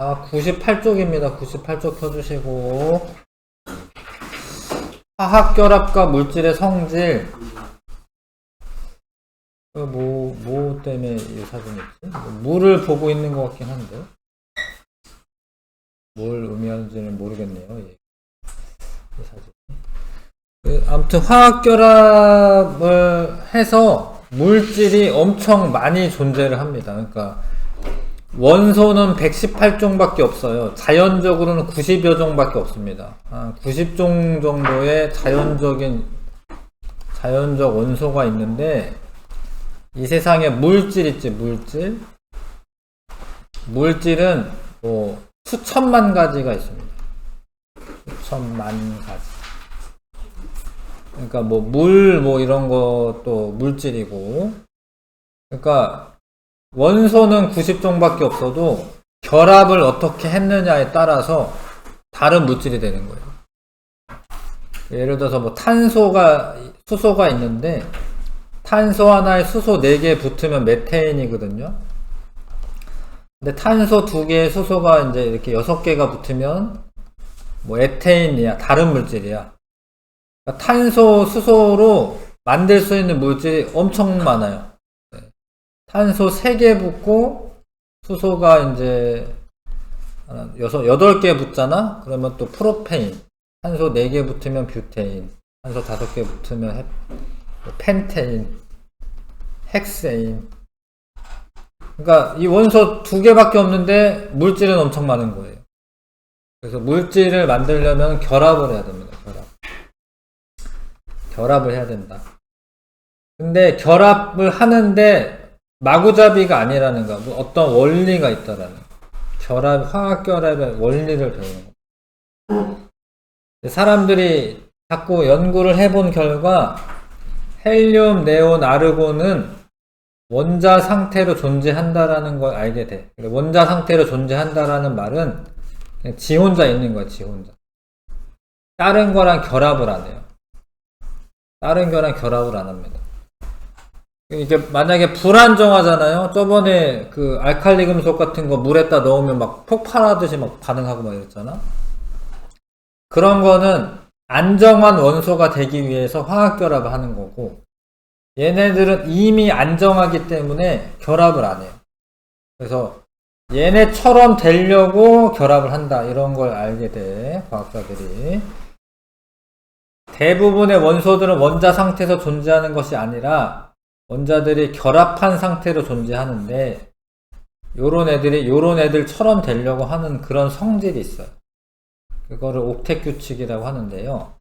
98쪽입니다. 98쪽 펴주시고. 화학결합과 물질의 성질. 뭐 때문에 이 사진이 있지? 물을 보고 있는 것 같긴 한데. 뭘 의미하는지는 모르겠네요. 이 사진. 아무튼 화학결합을 해서 물질이 엄청 많이 존재를 합니다. 그러니까 원소는 118종밖에 없어요. 자연적으로는 90여 종밖에 없습니다. 90종 정도의 자연적 원소가 있는데, 이 세상에 물질 있지, 물질. 물질은 뭐 수천만 가지가 있습니다. 수천만 가지. 그러니까 뭐 물 이런 것도 물질이고. 그러니까 원소는 90종밖에 없어도 결합을 어떻게 했느냐에 따라서 다른 물질이 되는 거예요. 예를 들어서 뭐 수소가 있는데, 탄소 하나에 수소 4개 붙으면 메테인이거든요. 근데 탄소 2개에 수소가 이제 이렇게 6개가 붙으면 뭐 에테인이야. 다른 물질이야. 그러니까 탄소, 수소로 만들 수 있는 물질이 엄청 많아요. 탄소 3개 붙고 수소가 이제 8개 붙잖아? 그러면 또 프로페인. 탄소 4개 붙으면 뷰테인. 탄소 5개 붙으면 펜테인. 헥세인. 그러니까 이 원소 2개밖에 없는데 물질은 엄청 많은 거예요. 그래서 물질을 만들려면 결합을 해야 됩니다. 결합을 해야 된다. 근데 결합을 하는데 마구잡이가 아니라는 거, 어떤 원리가 있다라는 거. 화학결합의 원리를 배우는 거. 사람들이 자꾸 연구를 해본 결과 헬륨, 네온, 아르곤은 원자 상태로 존재한다라는 걸 알게 돼. 원자 상태로 존재한다라는 말은 그냥 지 혼자 있는 거야, 지 혼자. 다른 거랑 결합을 안 해요. 다른 거랑 결합을 안 합니다. 이게 만약에 불안정하잖아요. 저번에 그 알칼리 금속 같은 거 물에다 넣으면 막 폭발하듯이 막 반응하고 막 이랬잖아. 그런 거는 안정한 원소가 되기 위해서 화학결합을 하는 거고, 얘네들은 이미 안정하기 때문에 결합을 안 해요. 그래서 얘네처럼 되려고 결합을 한다, 이런 걸 알게 돼, 과학자들이. 대부분의 원소들은 원자 상태에서 존재하는 것이 아니라 원자들이 결합한 상태로 존재하는데, 요런 애들처럼 되려고 하는 그런 성질이 있어요. 그거를 옥텟 규칙이라고 하는데요.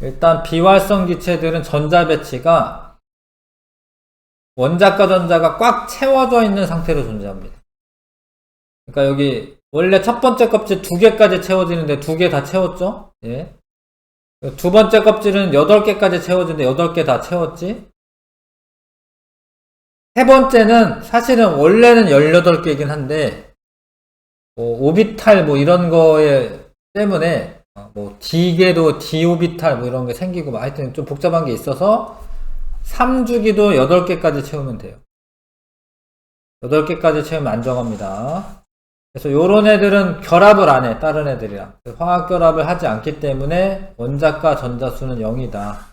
일단 비활성 기체들은 전자 배치가 원자과 전자가 꽉 채워져 있는 상태로 존재합니다. 그러니까 여기 원래 첫 번째 껍질 2개까지 채워지는데 2개 다 채웠죠? 예. 두 번째 껍질은 8개까지 채워지는데 8개 다 채웠지? 세 번째는 사실은 원래는 18개이긴 한데, 오비탈 이런 거에 때문에, D계도 D오비탈 이런 게 생기고, 하여튼 좀 복잡한 게 있어서 3주기도 8개까지 채우면 돼요. 8개까지 채우면 안정합니다. 그래서 요런 애들은 결합을 안 해, 다른 애들이랑. 화학결합을 하지 않기 때문에 원자과 전자수는 0이다.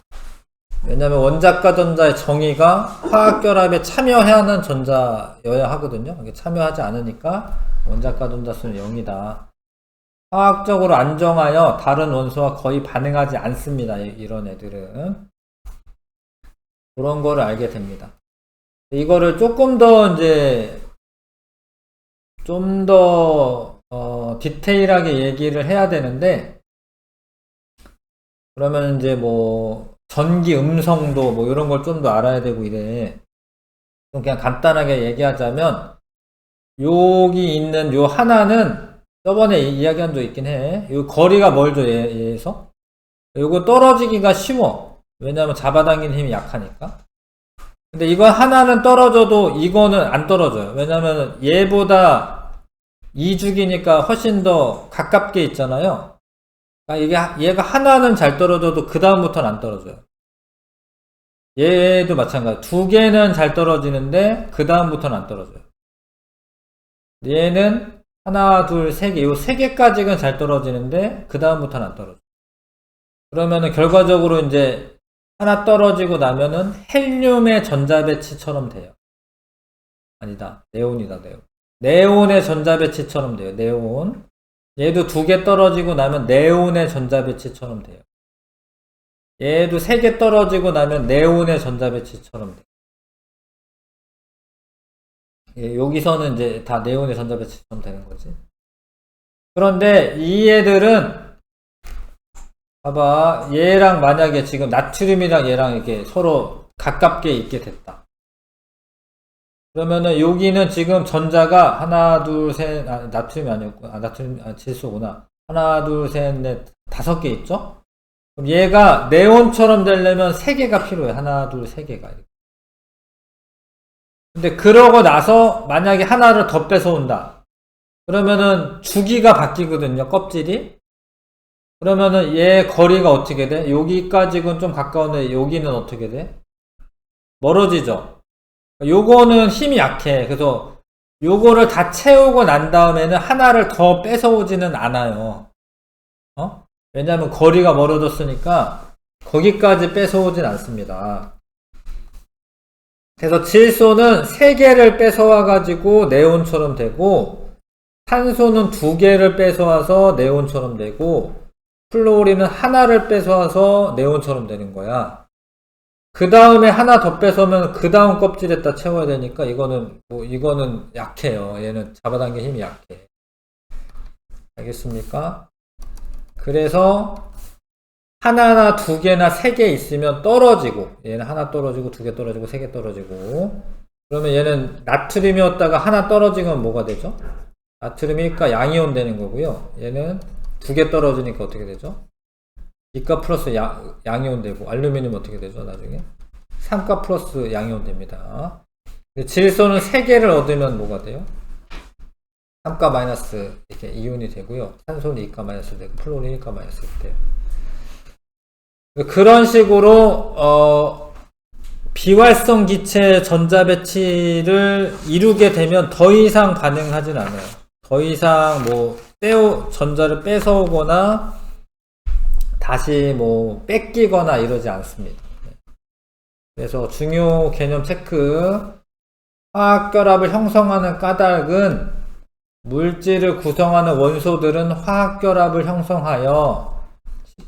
왜냐면 원자과 전자의 정의가 화학결합에 참여해야 하는 전자여야 하거든요. 이게 참여하지 않으니까 원자과 전자수는 0이다. 화학적으로 안정하여 다른 원소와 거의 반응하지 않습니다. 이런 애들은. 그런 거를 알게 됩니다. 이거를 조금 더 좀 더 디테일하게 얘기를 해야 되는데, 그러면 이제 전기 음성도 이런 걸 좀 더 알아야 되고 이래. 그냥 간단하게 얘기하자면, 여기 있는 요 하나는 저번에 이야기한 적 있긴 해. 요 거리가 멀죠, 얘에서. 요거 떨어지기가 쉬워. 왜냐면 잡아당기는 힘이 약하니까. 근데 이거 하나는 떨어져도 이거는 안 떨어져요. 왜냐면 얘보다 2주기니까 훨씬 더 가깝게 있잖아요. 얘가 하나는 잘 떨어져도 그 다음부터는 안 떨어져요. 얘도 마찬가지. 2개는 잘 떨어지는데 그 다음부터는 안 떨어져요. 얘는 하나, 둘, 세 개. 요 세 개까지는 잘 떨어지는데, 그 다음부터는 안 떨어져. 그러면은 결과적으로 이제 하나 떨어지고 나면은 헬륨의 전자배치처럼 돼요. 아니다. 네온이다, 네온. 네온의 전자배치처럼 돼요. 네온. 얘도 두 개 떨어지고 나면 네온의 전자배치처럼 돼요. 얘도 세 개 떨어지고 나면 네온의 전자배치처럼 돼요. 예, 여기서는 이제 다 네온의 전자배치처럼 되는 거지. 그런데 이 애들은 봐봐, 얘랑 만약에 지금 나트륨이랑 얘랑 이렇게 서로 가깝게 있게 됐다. 그러면은 여기는 지금 전자가 하나, 둘, 셋, 나트륨이 아니었고, 나트륨, 질소구나. 하나, 둘, 셋, 넷, 5개 있죠? 그럼 얘가 네온처럼 되려면 3개가 필요해. 하나, 둘, 3개가. 근데 그러고 나서 만약에 하나를 더 뺏어온다. 그러면은 주기가 바뀌거든요, 껍질이. 그러면은 얘 거리가 어떻게 돼? 여기까지는 좀 가까운데 여기는 어떻게 돼? 멀어지죠? 요거는 힘이 약해. 그래서 요거를 다 채우고 난 다음에는 하나를 더 뺏어오지는 않아요. 왜냐면 거리가 멀어졌으니까 거기까지 뺏어오진 않습니다. 그래서 질소는 3개를 뺏어와가지고 네온처럼 되고, 탄소는 2개를 뺏어와서 네온처럼 되고, 플로리는 하나를 뺏어와서 네온처럼 되는 거야. 그 다음에 하나 더 뺏어오면 그 다음 껍질에다 채워야 되니까 이거는 약해요. 얘는 잡아당긴 힘이 약해. 알겠습니까? 그래서 하나나 2개나 3개 있으면 떨어지고, 얘는 하나 떨어지고 2개 떨어지고 3개 떨어지고, 그러면 얘는 나트륨이었다가 하나 떨어지면 뭐가 되죠? 나트륨이니까 양이온 되는 거고요. 얘는 2개 떨어지니까 어떻게 되죠? 이가 플러스 양이온 되고, 알루미늄 어떻게 되죠? 나중에 3가 플러스 양이온 됩니다. 질소는 3개를 얻으면 뭐가 돼요? 3가 마이너스 이렇게 이온이 되고요. 탄소는 2가 마이너스 되고, 플로린 1가 마이너스 돼요. 그런 식으로 비활성 기체 전자배치를 이루게 되면 더 이상 반응하진 않아요. 더 이상 전자를 뺏어오거나 다시 뺏기거나 이러지 않습니다. 그래서 중요 개념 체크. 화학결합을 형성하는 까닭은 물질을 구성하는 원소들은 화학결합을 형성하여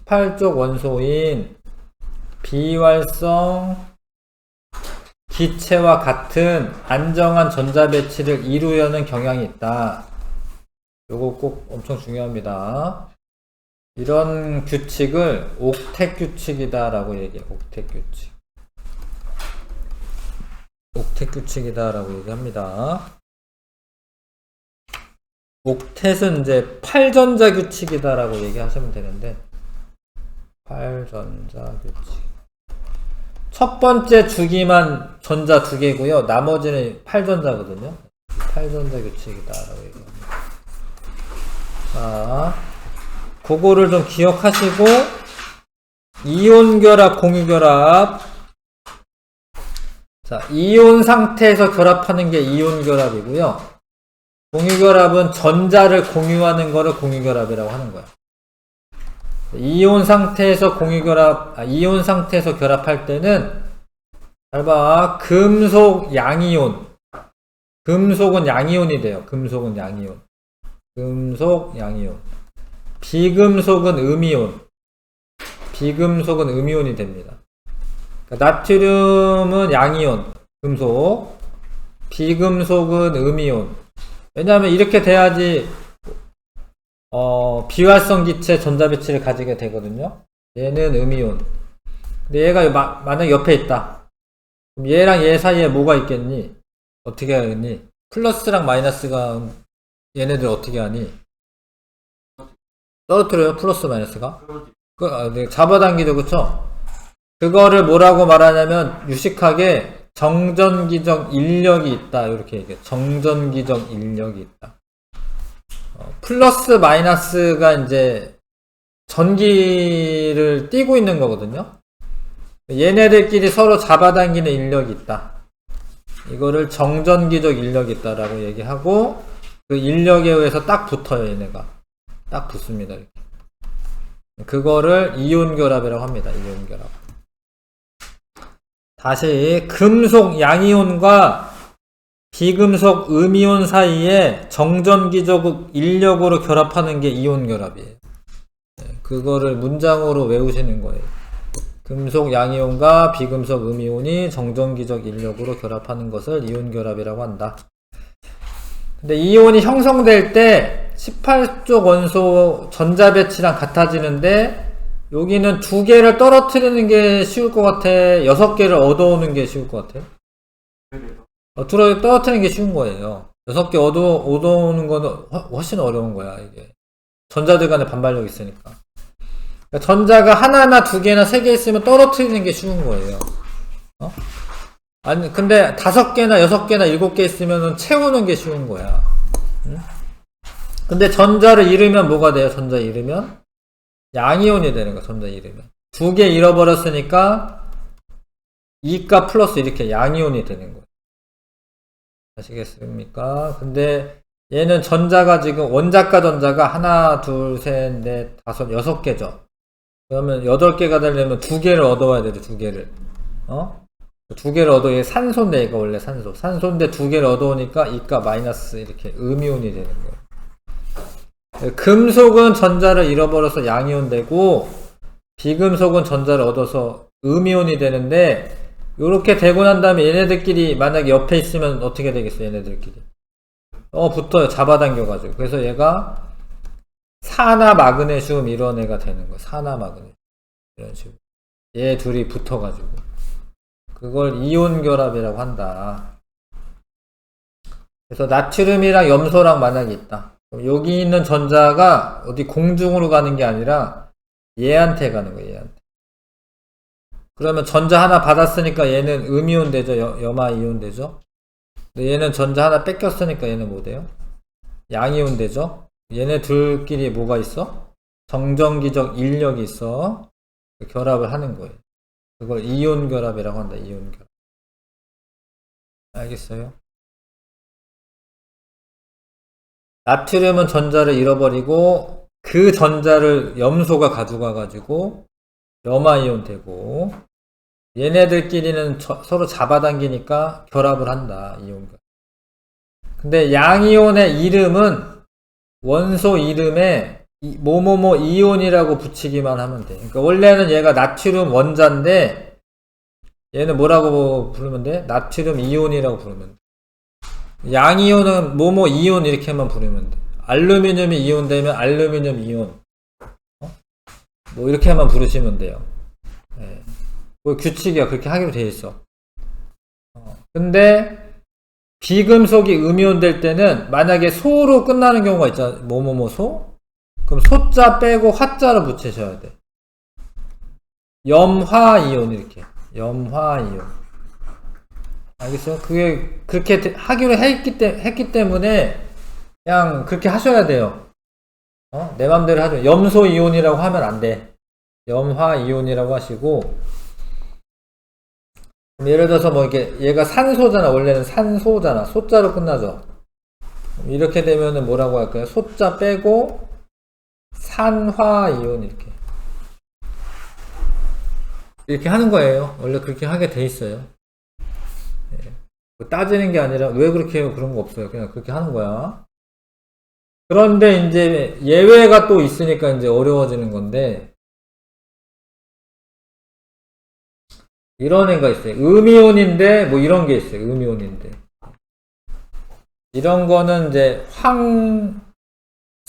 18족 원소인 비활성 기체와 같은 안정한 전자배치를 이루려는 경향이 있다. 요거 꼭 엄청 중요합니다. 이런 규칙을 옥텟 규칙이다 라고 얘기해요. 옥텟 규칙. 옥텟 규칙이다 라고 얘기합니다. 옥텟은 이제 8전자 규칙이다 라고 얘기하시면 되는데, 8전자 규칙. 첫 번째 주기만 전자 2개고요. 나머지는 8전자거든요. 8전자 규칙이다 라고 얘기합니다. 자, 그거를 좀 기억하시고, 이온 결합, 공유 결합. 자, 이온 상태에서 결합하는 게 이온 결합이고요. 공유 결합은 전자를 공유하는 거를 공유 결합이라고 하는 거야. 이온 상태에서 이온 상태에서 결합할 때는, 잘 봐. 금속 양이온. 금속은 양이온이 돼요. 금속 양이온. 비금속은 음이온. 비금속은 음이온이 됩니다. 그러니까 나트륨은 양이온, 금속. 비금속은 음이온. 왜냐하면 이렇게 돼야지 비활성 기체 전자배치를 가지게 되거든요. 얘는 음이온. 근데 얘가 만약 옆에 있다. 그럼 얘랑 얘 사이에 뭐가 있겠니? 어떻게 하겠니? 플러스랑 마이너스가 얘네들 어떻게 하니? 떨어뜨려요? 플러스 마이너스가? 네, 잡아당기죠, 그쵸? 그거를 뭐라고 말하냐면 유식하게 정전기적 인력이 있다, 이렇게 얘기해요. 정전기적 인력이 있다. 플러스 마이너스가 이제 전기를 띠고 있는 거거든요. 얘네들끼리 서로 잡아당기는 인력이 있다. 이거를 정전기적 인력이 있다라고 얘기하고, 그 인력에 의해서 딱 붙어요, 얘네가. 딱 붙습니다. 이렇게. 그거를 이온 결합이라고 합니다. 이온 결합. 다시 금속 양이온과 비금속 음이온 사이에 정전기적 인력으로 결합하는 게 이온 결합이에요. 그거를 문장으로 외우시는 거예요. 금속 양이온과 비금속 음이온이 정전기적 인력으로 결합하는 것을 이온 결합이라고 한다. 근데 이온이 형성될 때 18쪽 원소 전자 배치랑 같아지는데 여기는 2개를 떨어뜨리는 게 쉬울 것 같아? 6개를 얻어오는 게 쉬울 것 같아? 떨어뜨리는 게 쉬운 거예요. 6개 얻어오는 거는 훨씬 어려운 거야, 이게. 전자들 간에 반발력이 있으니까. 그러니까 전자가 하나나 2개나 3개 있으면 떨어뜨리는 게 쉬운 거예요. 아니, 근데 5개나 6개나 7개 있으면 채우는 게 쉬운 거야. 응? 근데 전자를 잃으면 뭐가 돼요? 전자 잃으면? 양이온이 되는 거야, 전자 잃으면. 2개 잃어버렸으니까 2가 플러스 이렇게 양이온이 되는 거예요. 아시겠습니까? 근데 얘는 전자가 지금 원자가 전자가 하나, 둘, 셋, 넷, 다섯, 6개죠. 그러면 8개가 되려면 2개를 얻어와야 되죠, 2개를. 2개를 얻어야 산소인데, 이거 원래 산소. 산소인데 2개를 얻어오니까 이가 마이너스 이렇게 음이온이 되는 거예요. 금속은 전자를 잃어버려서 양이온 되고, 비금속은 전자를 얻어서 음이온이 되는데, 요렇게 되고 난 다음에 얘네들끼리 만약에 옆에 있으면 어떻게 되겠어요, 얘네들끼리? 붙어요. 잡아당겨가지고. 그래서 얘가 산화 마그네슘 이런 애가 되는 거예요. 산화 마그네슘. 이런 식으로. 얘 둘이 붙어가지고. 그걸 이온 결합이라고 한다. 그래서 나트륨이랑 염소랑 만약에 있다. 그럼 여기 있는 전자가 어디 공중으로 가는 게 아니라 얘한테 가는 거예요, 얘한테. 그러면 전자 하나 받았으니까 얘는 음이온 되죠, 염화이온 되죠. 근데 얘는 전자 하나 뺏겼으니까 얘는 뭐 돼요? 양이온 되죠. 얘네 둘끼리 뭐가 있어? 정전기적 인력이 있어. 결합을 하는 거예요. 그걸 이온 결합이라고 한다. 이온 결합. 알겠어요? 나트륨은 전자를 잃어버리고 그 전자를 염소가 가져가 가지고 염화이온 되고, 얘네들끼리는 서로 잡아당기니까 결합을 한다. 이온 결합. 근데 양이온의 이름은 원소 이름에 뭐뭐뭐 이온이라고 붙이기만 하면 돼. 그러니까 원래는 얘가 나트륨 원자인데 얘는 뭐라고 부르면 돼? 나트륨 이온이라고 부르면 돼. 양이온은 뭐뭐 이온 이렇게만 부르면 돼. 알루미늄이 이온 되면 알루미늄 이온. 뭐 이렇게만 부르시면 돼요. 네. 그 규칙이야. 그렇게 하기로 돼 있어. 근데 비금속이 음이온 될 때는 만약에 소로 끝나는 경우가 있잖아. 뭐뭐뭐 소? 그럼 소자 빼고 화자를 붙이셔야 돼. 염화이온 이렇게. 염화이온. 알겠어요? 그게 그렇게 하기로 했기 때문에 그냥 그렇게 하셔야 돼요. 내 맘대로 하죠. 염소이온이라고 하면 안 돼. 염화이온이라고 하시고, 예를 들어서 뭐 이게 얘가 산소잖아. 원래는 산소잖아. 소자로 끝나죠. 이렇게 되면은 뭐라고 할까요? 소자 빼고 산화이온 이렇게 하는 거예요. 원래 그렇게 하게 돼 있어요. 따지는 게 아니라 왜 그렇게 해요? 그런 거 없어요. 그냥 그렇게 하는 거야. 그런데 이제 예외가 또 있으니까 이제 어려워지는 건데, 이런 애가 있어요. 음이온인데 뭐 이런 게 있어요. 음이온인데 이런 거는 이제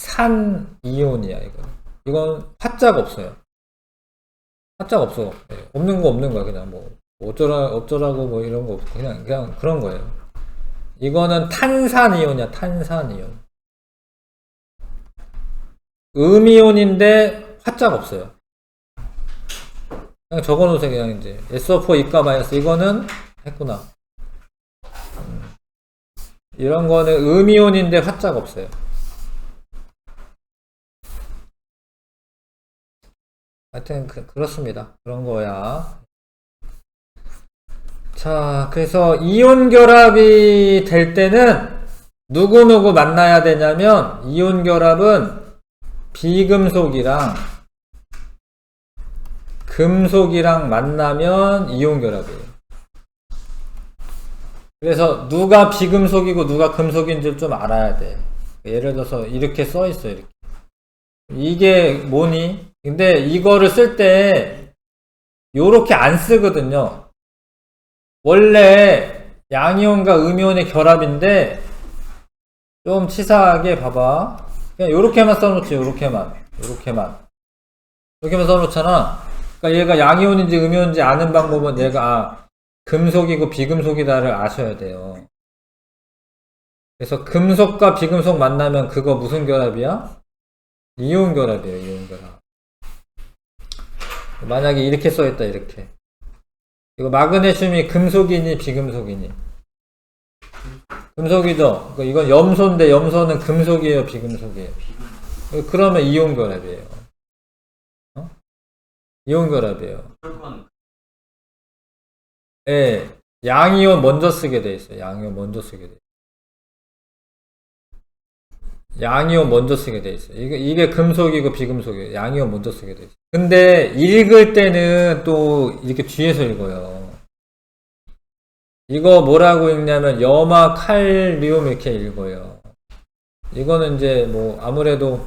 황산이온이야. 이건 화자가 없어요. 화자가 없어. 없는 거 없는 거야. 그냥 뭐 어쩌라고 뭐 이런 거 없고 그냥 그런 거예요. 이거는 탄산이온이야. 탄산이온. 음이온인데 화자가 없어요. 그냥 적어놓으세요. 그냥 이제 SO4 이가 마이너스. 이거는 했구나. 이런 거는 음이온인데 화자가 없어요. 하여튼 그렇습니다. 그런 거야. 자, 그래서 이온 결합이 될 때는 누구누구 만나야 되냐면 이온 결합은 비금속이랑 금속이랑 만나면 이온 결합이에요. 그래서 누가 비금속이고 누가 금속인지를 좀 알아야 돼. 예를 들어서 이렇게 써 있어, 이렇게. 이게 뭐니? 근데 이거를 쓸 때 요렇게 안 쓰거든요. 원래 양이온과 음이온의 결합인데 좀 치사하게 봐봐. 그냥 요렇게만 써놓지, 요렇게만 써놓잖아. 그러니까 얘가 양이온인지 음이온인지 아는 방법은 얘가 금속이고 비금속이다를 아셔야 돼요. 그래서 금속과 비금속 만나면 그거 무슨 결합이야? 이온 결합이에요, 이온 결합. 만약에 이렇게 써있다, 이렇게. 이거 마그네슘이 금속이니 비금속이니? 금속이죠? 이건 염소인데 염소는 금속이에요, 비금속이에요? 그러면 이온 결합이에요. 이온 결합이에요. 예, 양이온 먼저 쓰게 돼 있어요. 양이온 먼저 쓰게 돼 있어요. 양이온 먼저 쓰게 돼 있어요. 이게 금속이고 비금속이에요. 양이온 먼저 쓰게 돼 있어요. 근데 읽을 때는 또 이렇게 뒤에서 읽어요. 이거 뭐라고 읽냐면 염화 칼륨 이렇게 읽어요. 이거는 이제 뭐 아무래도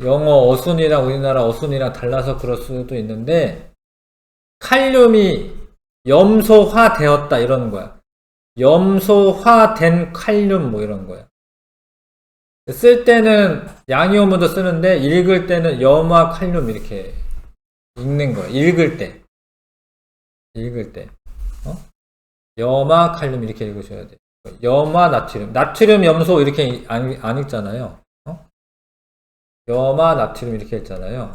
영어 어순이랑 우리나라 어순이랑 달라서 그럴 수도 있는데 칼륨이 염소화 되었다 이러는 거야. 염소화된 칼륨 뭐 이런 거야. 쓸 때는 양이온 먼저 쓰는데 읽을 때는 염화 칼륨 이렇게 읽는 거야. 읽을 때 염화 칼륨 이렇게 읽으셔야 돼. 염화 나트륨 염소 이렇게 안 읽잖아요. 염화 나트륨 이렇게 읽잖아요.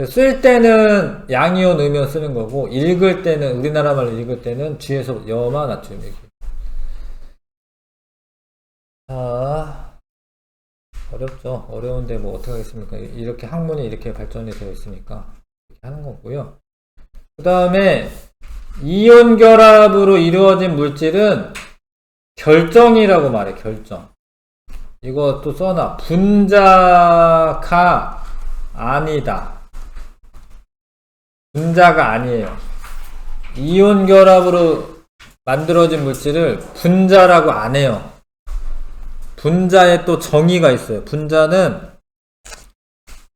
쓸 때는 양이온 음이온 쓰는 거고 읽을 때는 우리나라 말로 읽을 때는 뒤에서 염화 나트륨 이렇게. 자, 어렵죠. 어려운데 뭐 어떻게 하겠습니까? 이렇게 학문이 이렇게 발전이 되어 있으니까 이렇게 하는 거고요. 그 다음에 이온 결합으로 이루어진 물질은 결정이라고 말해. 결정. 이거 또 써놔. 분자가 아니다. 분자가 아니에요. 이온 결합으로 만들어진 물질을 분자라고 안 해요. 분자에 또 정의가 있어요. 분자는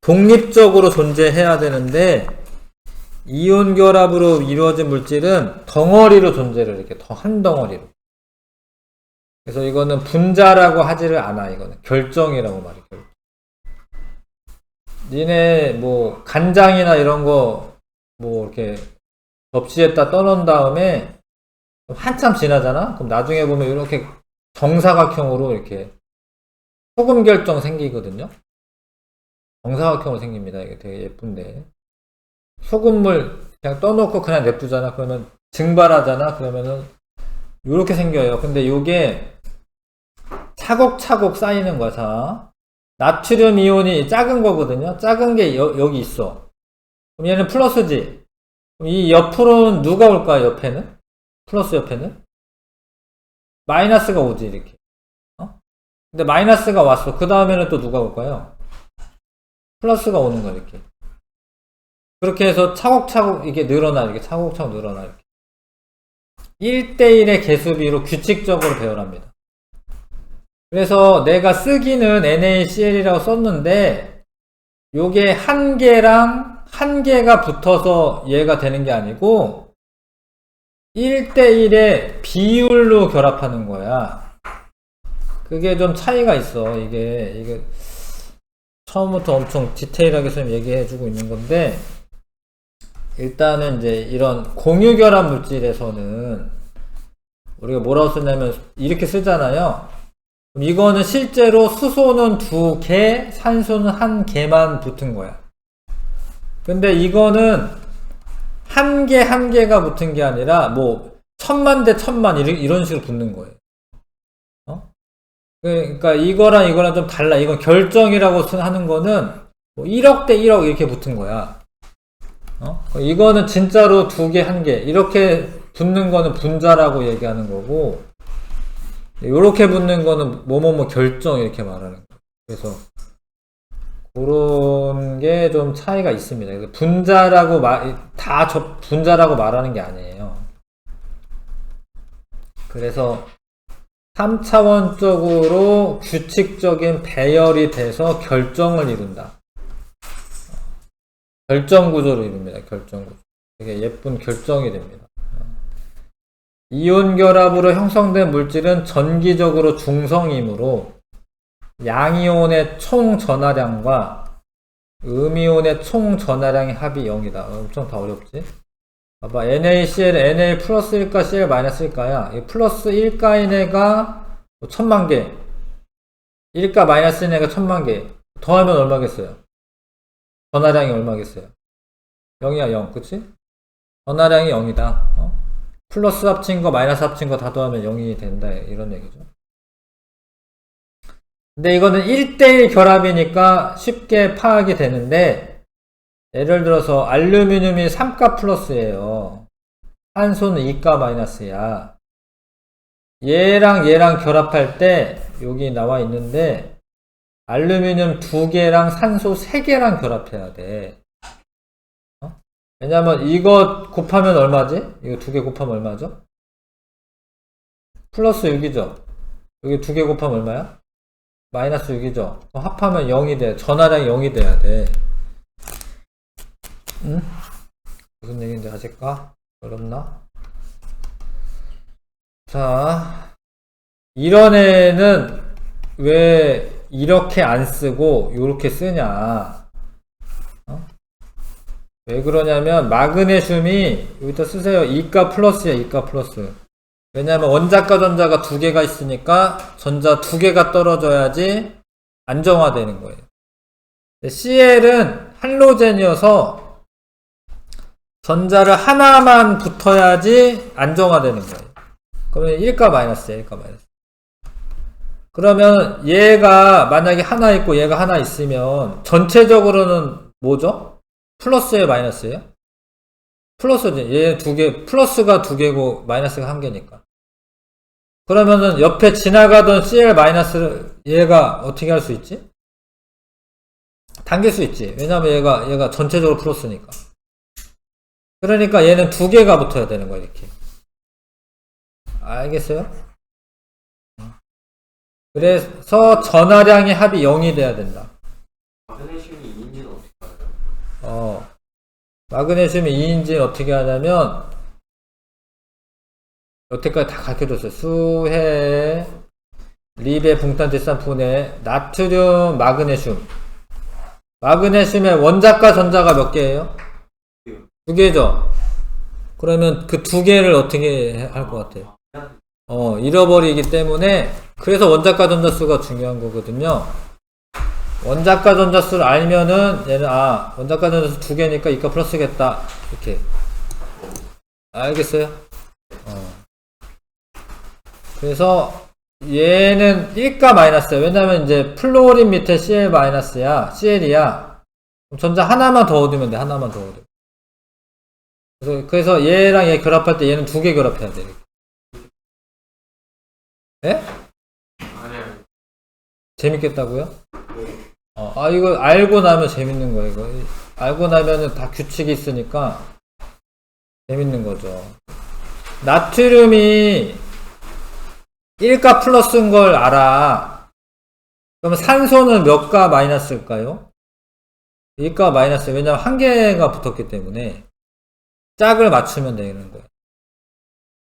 독립적으로 존재해야 되는데 이온 결합으로 이루어진 물질은 덩어리로 존재를 이렇게 한 덩어리로. 그래서 이거는 분자라고 하지를 않아. 이거는 결정이라고 말해. 결정. 니네 뭐 간장이나 이런 거 뭐 이렇게 접시에다 떠놓은 다음에 한참 지나잖아. 그럼 나중에 보면 이렇게 정사각형으로 이렇게 소금 결정 생기거든요. 정사각형으로 생깁니다. 이게 되게 예쁜데 소금물 그냥 떠놓고 그냥 냅두잖아. 그러면 증발하잖아. 그러면은 이렇게 생겨요. 근데 이게 차곡차곡 쌓이는 거야. 자, 나트륨 이온이 작은 거거든요. 작은 게 여기 있어. 그럼 얘는 플러스지. 그럼 이 옆으로는 누가 올까? 옆에는? 플러스 옆에는? 마이너스가 오지 이렇게. 근데 마이너스가 왔어. 그 다음에는 또 누가 올까요? 플러스가 오는 거야 이렇게. 그렇게 해서 차곡차곡 이게 늘어나. 이렇게 차곡차곡 늘어나. 이렇게. 1대1의 개수비로 규칙적으로 배열합니다. 그래서 내가 쓰기는 NaCl이라고 썼는데 요게 한 개랑 한 개가 붙어서 얘가 되는 게 아니고 1대1의 비율로 결합하는 거야. 그게 좀 차이가 있어. 이게 처음부터 엄청 디테일하게 선생님 얘기해주고 있는 건데 일단은 이제 이런 공유결합 물질에서는 우리가 뭐라고 쓰냐면 이렇게 쓰잖아요. 그럼 이거는 실제로 수소는 2개, 산소는 1개만 붙은 거야. 근데 이거는 한 개가 붙은 게 아니라 뭐 1000만 대 1000만 이런 식으로 붙는 거예요. 그러니까 이거랑 좀 달라. 이건 결정이라고 하는 거는 뭐 1억 대 1억 이렇게 붙은 거야. 이거는 진짜로 2개, 1개 이렇게 붙는 거는 분자라고 얘기하는 거고, 요렇게 붙는 거는 뭐뭐뭐 결정 이렇게 말하는 거예요. 그래서 그런 게 좀 차이가 있습니다. 그래서 분자라고 분자라고 말하는 게 아니에요. 그래서 3차원적으로 규칙적인 배열이 돼서 결정을 이룬다. 결정 구조를 이룹니다. 결정 구조. 되게 예쁜 결정이 됩니다. 이온 결합으로 형성된 물질은 전기적으로 중성이므로 양이온의 총 전하량과 음이온의 총 전하량의 합이 0이다. 엄청 다 어렵지? 봐봐. NaCl, Na 플러스일까 Cl 마이너스일까야? 이 플러스 1가인 애가 1000만개, 1가 마이너스인 애가 1000만개. 더하면 얼마겠어요? 전하량이 얼마겠어요? 0이야 0. 그치? 전하량이 0이다. 플러스 합친 거 마이너스 합친 거 다 더하면 0이 된다. 이런 얘기죠. 근데 이거는 1대1 결합이니까 쉽게 파악이 되는데, 예를 들어서 알루미늄이 3가 플러스예요. 산소는 2가 마이너스야. 얘랑 결합할 때 여기 나와 있는데 알루미늄 2개랑 산소 3개랑 결합해야 돼. 왜냐면 이거 곱하면 얼마지? 이거 2개 곱하면 얼마죠? 플러스 6이죠. 여기 2개 곱하면 얼마야? 마이너스 6이죠. 합하면 0이 돼. 전하량이 0이 돼야 돼. 응? 무슨 얘기인지 아실까? 어렵나? 자, 이런 애는 왜 이렇게 안 쓰고 요렇게 쓰냐? 왜 그러냐면 마그네슘이 여기다 쓰세요. 2가 플러스야. 2가 플러스. 왜냐면 원자과 전자가 2개가 있으니까 전자 2개가 떨어져야지 안정화되는 거예요. CL은 할로젠이어서 전자를 하나만 붙어야지 안정화되는 거예요. 그러면 1가 마이너스야. 1가 마이너스. 그러면 얘가 만약에 하나 있고 얘가 하나 있으면 전체적으로는 뭐죠? 플러스예요, 마이너스예요? 플러스지. 얘 2개, 플러스가 2개고 마이너스가 1개니까. 그러면은 옆에 지나가던 CL 마이너스를 얘가 어떻게 할 수 있지? 당길 수 있지. 왜냐면 얘가 전체적으로 플러스니까. 그러니까 얘는 2개가 붙어야 되는 거야, 이렇게. 알겠어요? 그래서 전하량의 합이 0이 돼야 된다. 마그네슘이 2인지는 어떻게 알아요? 마그네슘이 2인지는 어떻게 하냐면, 여태까지 다 가르쳐줬어요. 수해, 리베, 붕탄, 질산, 분해, 나트륨, 마그네슘. 마그네슘의 원자과 전자가 몇 개예요? 2개죠? 그러면 그 2개를 어떻게 할 것 같아요? 잃어버리기 때문에, 그래서 원자과 전자수가 중요한 거거든요. 원자과 전자수를 알면은, 얘는, 원자과 전자수 2개니까 2가 플러스겠다. 이렇게. 알겠어요? 그래서, 얘는 1가 마이너스야. 왜냐면 이제 플로린 밑에 CL 마이너스야. CL이야. 전자 하나만 더 얻으면 돼. 하나만 더 얻으면. 그래서 얘랑 얘 결합할 때 얘는 2개 결합해야 돼. 예? 아니요. 재밌겠다고요? 이거 알고 나면 재밌는 거예요, 이거. 알고 나면은 다 규칙이 있으니까 재밌는 거죠. 나트륨이 1가 플러스인 걸 알아. 그러면 산소는 몇 가 마이너스일까요? 1가 마이너스. 왜냐면 1개가 붙었기 때문에 짝을 맞추면 되는 거예요.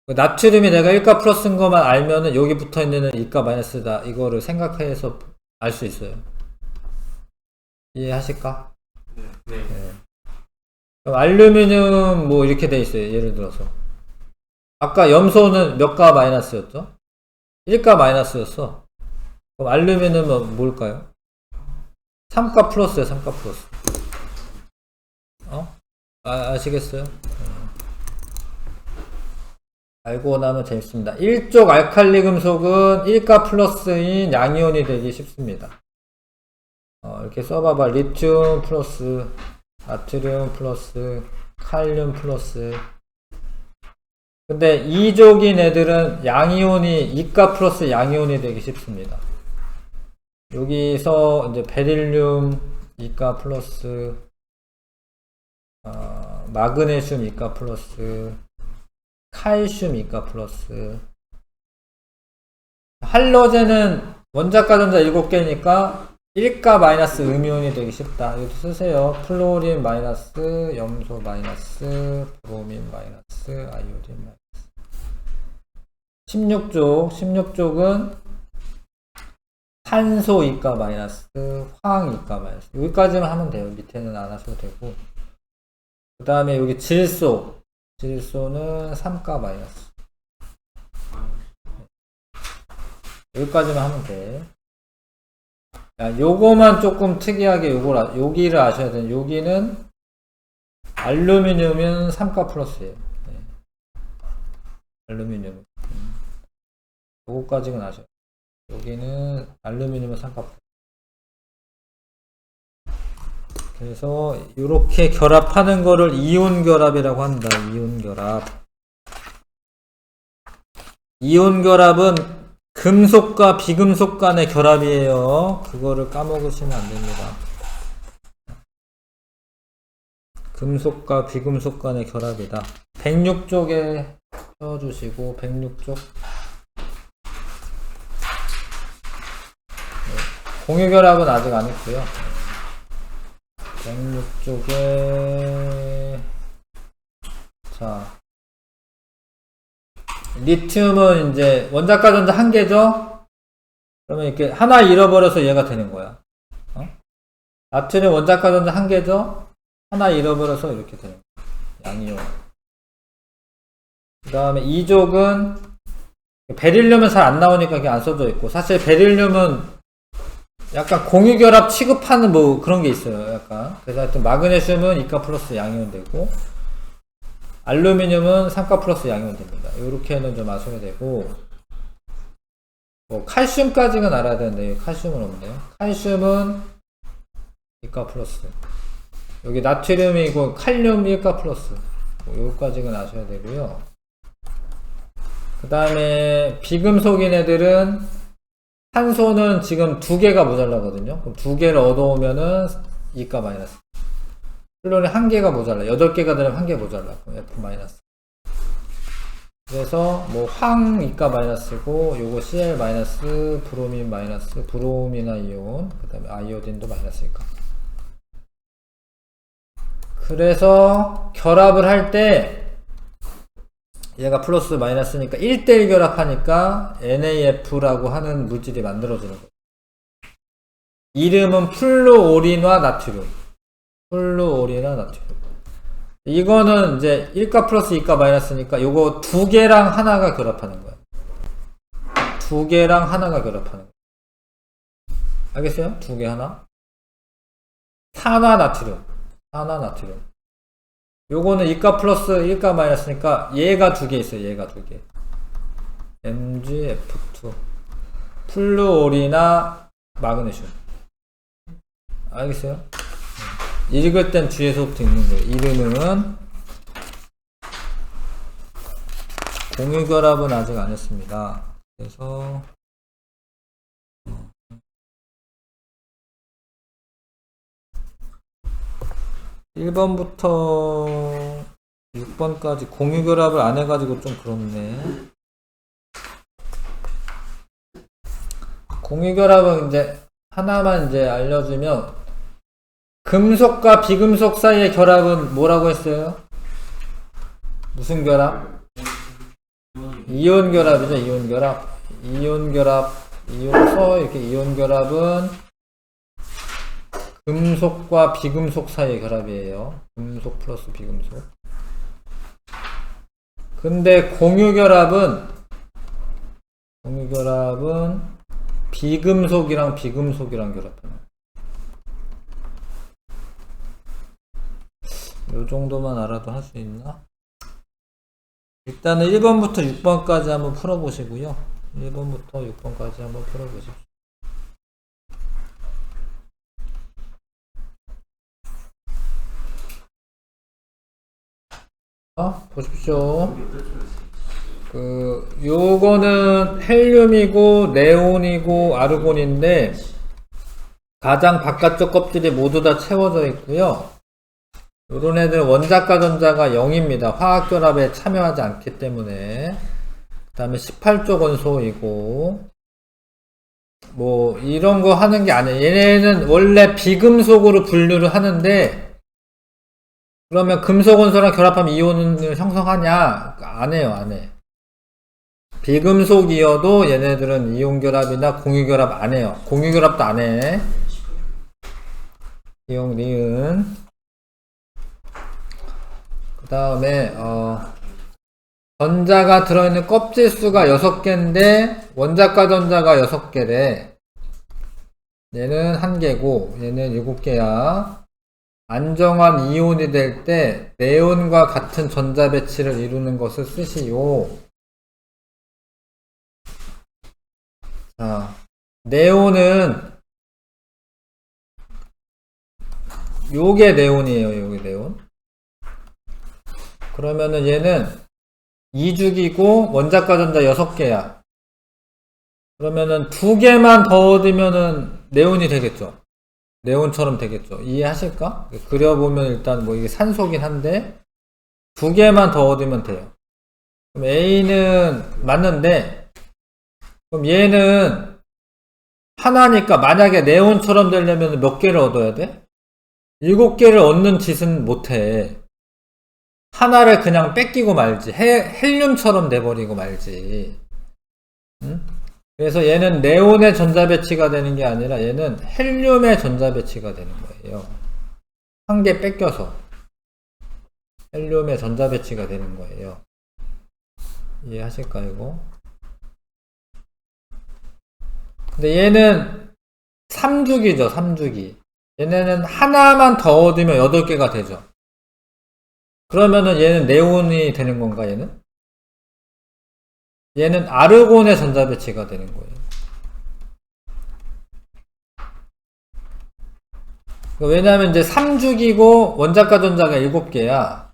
나트륨이 내가 1가 플러스인 것만 알면은 여기 붙어 있는 2가 마이너스다. 이거를 생각해서 알 수 있어요. 이해하실까? 네. 그럼 알루미늄 뭐 이렇게 돼 있어요. 예를 들어서. 아까 염소는 몇 가 마이너스였죠? 1가 마이너스였어. 그럼 알루미늄은 뭘까요? 3가 플러스야, 3가 플러스. 아시겠어요? 알고 나면 재밌습니다. 1족 알칼리 금속은 1가 플러스인 양이온이 되기 쉽습니다. 이렇게 써봐봐. 리튬 플러스, 나트륨 플러스, 칼륨 플러스. 근데 이족인 애들은 양이온이 이가 플러스 양이온이 되기 쉽습니다. 여기서 이제 베릴륨 이가 플러스 마그네슘 이가 플러스 칼슘 이가 플러스 할로젠은 원자가 전자 7개니까 1가 마이너스 음이온이 되기 쉽다. 이것도 쓰세요. 플로린 마이너스 염소 마이너스 브로민 마이너스 아이오딘 마이너스 16족은 탄소 이가 마이너스 황 이가 마이너스 여기까지만 하면 돼요. 밑에는 안 하셔도 되고 그 다음에 여기 질소는 3가 마이너스 여기까지만 하면 돼. 야, 요거만 조금 특이하게 여기를 아셔야 돼요. 여기는 알루미늄은 3가 플러스예요. 네. 알루미늄. 요거까지는 아셔야 돼요. 여기는 알루미늄은 3가 플러스. 그래서 이렇게 결합하는 거를 이온 결합이라고 한다. 이온 결합. 이온 결합은 금속과 비금속 간의 결합이에요. 그거를 까먹으시면 안 됩니다. 금속과 비금속 간의 결합이다. 106쪽에 써주시고 106쪽 공유결합은 아직 안 했고요. 106쪽에 자 리튬은 이제 원자가 전자 한 개죠? 그러면 이렇게 하나 잃어버려서 얘가 되는 거야. 나트륨 원자가 전자 한 개죠? 하나 잃어버려서 이렇게 되는 거야. 양이온. 그 다음에 이족은 베릴륨은 잘 안 나오니까 이게 안 써져 있고 사실 베릴륨은 약간 공유결합 취급하는 뭐 그런 게 있어요. 약간. 그래서 하여튼 마그네슘은 이가 플러스 양이온 되고 알루미늄은 3가 플러스 양이온 됩니다. 요렇게는 좀 아셔야 되고 뭐 칼슘까지는 알아야 되는데 칼슘은 없네요. 칼슘은 2가 플러스 여기 나트륨이고 칼륨 1가 플러스 뭐 요까지는 아셔야 되고요. 그 다음에 비금속인 애들은 탄소는 지금 2개가 모자라거든요. 그럼 2개를 얻어오면은 2가 마이너스 플로린 1개가 모자라. 8개가 되면 1개 모자라. 그럼 F 마이너스. 그래서 뭐 황 이가 마이너스고 요거 Cl 마이너스 브로민 마이너스 브로민 아이온 그 다음에 아이오딘도 마이너스니까. 그래서 결합을 할 때 얘가 플러스 마이너스니까 1대1 결합하니까 NaF라고 하는 물질이 만들어지는 거예요. 이름은 플루오린화 나트륨. 플루오린화 나트륨. 이거는 이제 1가 플러스 2가 마이너스니까 요거 2개랑 하나가 결합하는 거야. 2개랑 하나가 결합하는 거야. 알겠어요? 2개 하나. 산화 나트륨. 산화 나트륨. 요거는 2가 플러스 1가 마이너스니까 얘가 2개 있어요. 얘가 2개. MgF2. 플루오린화 마그네슘. 알겠어요? 읽을 땐 뒤에서부터 읽는 거예요. 이름은 공유결합은 아직 안 했습니다. 그래서 1번부터 6번까지 공유결합을 안 해가지고 좀 그렇네. 공유결합은 이제 하나만 이제 알려주면 금속과 비금속 사이의 결합은 뭐라고 했어요? 무슨 결합? 이온 결합이죠. 이온 결합. 이온 결합. 이온서 이렇게 이온 결합은 금속과 비금속 사이의 결합이에요. 금속 플러스 비금속. 근데 공유결합은 비금속이랑 비금속이랑 결합하는. 요 정도만 알아도 할 수 있나? 일단은 1번부터 6번까지 한번 풀어보시고요. 1번부터 6번까지 한번 풀어보십시오. 보십시오. 요거는 헬륨이고 네온이고 아르곤인데 가장 바깥쪽 껍질이 모두 다 채워져 있고요. 요런 애들 원자가 전자가 0입니다. 화학결합에 참여하지 않기 때문에. 그 다음에 18조 원소이고 뭐 이런 거 하는 게 아니에요. 얘네는 원래 비금속으로 분류를 하는데 그러면 금속 원소랑 결합하면 이온을 형성하냐? 안 해요, 안 해. 비금속이어도 얘네들은 이온 결합이나 공유 결합 안 해요. 공유 결합도 안 해. 이온, 니은. 그 다음에 전자가 들어있는 껍질 수가 6개인데 원자과 전자가 6개래. 얘는 1개고 얘는 7개야. 안정환 이온이 될 때 네온과 같은 전자 배치를 이루는 것을 쓰시오. 자, 네온은 요게 네온이에요. 요게 네온. 그러면은 얘는 2죽이고 원자과 전자 6개야. 그러면은 2개만 더 얻으면은 네온이 되겠죠. 네온처럼 되겠죠. 이해하실까? 그려보면 일단 뭐 이게 산소긴 한데 2개만 더 얻으면 돼요. 그럼 A는 맞는데 그럼 얘는 하나니까 만약에 네온처럼 되려면 몇 개를 얻어야 돼? 7개를 얻는 짓은 못해. 하나를 그냥 뺏기고 말지. 헬륨처럼 돼버리고 말지. 응? 그래서 얘는 네온의 전자 배치가 되는 게 아니라 얘는 헬륨의 전자 배치가 되는 거예요. 1개 뺏겨서 헬륨의 전자 배치가 되는 거예요. 이해하실까요, 이거? 근데 얘는 3주기죠, 3주기. 얘네는 하나만 더 얻으면 8개가 되죠. 그러면은 얘는 네온이 되는 건가, 얘는? 얘는 아르곤의 전자 배치가 되는 거예요. 왜냐하면 이제 3죽이고 원자과 전자가 7개야.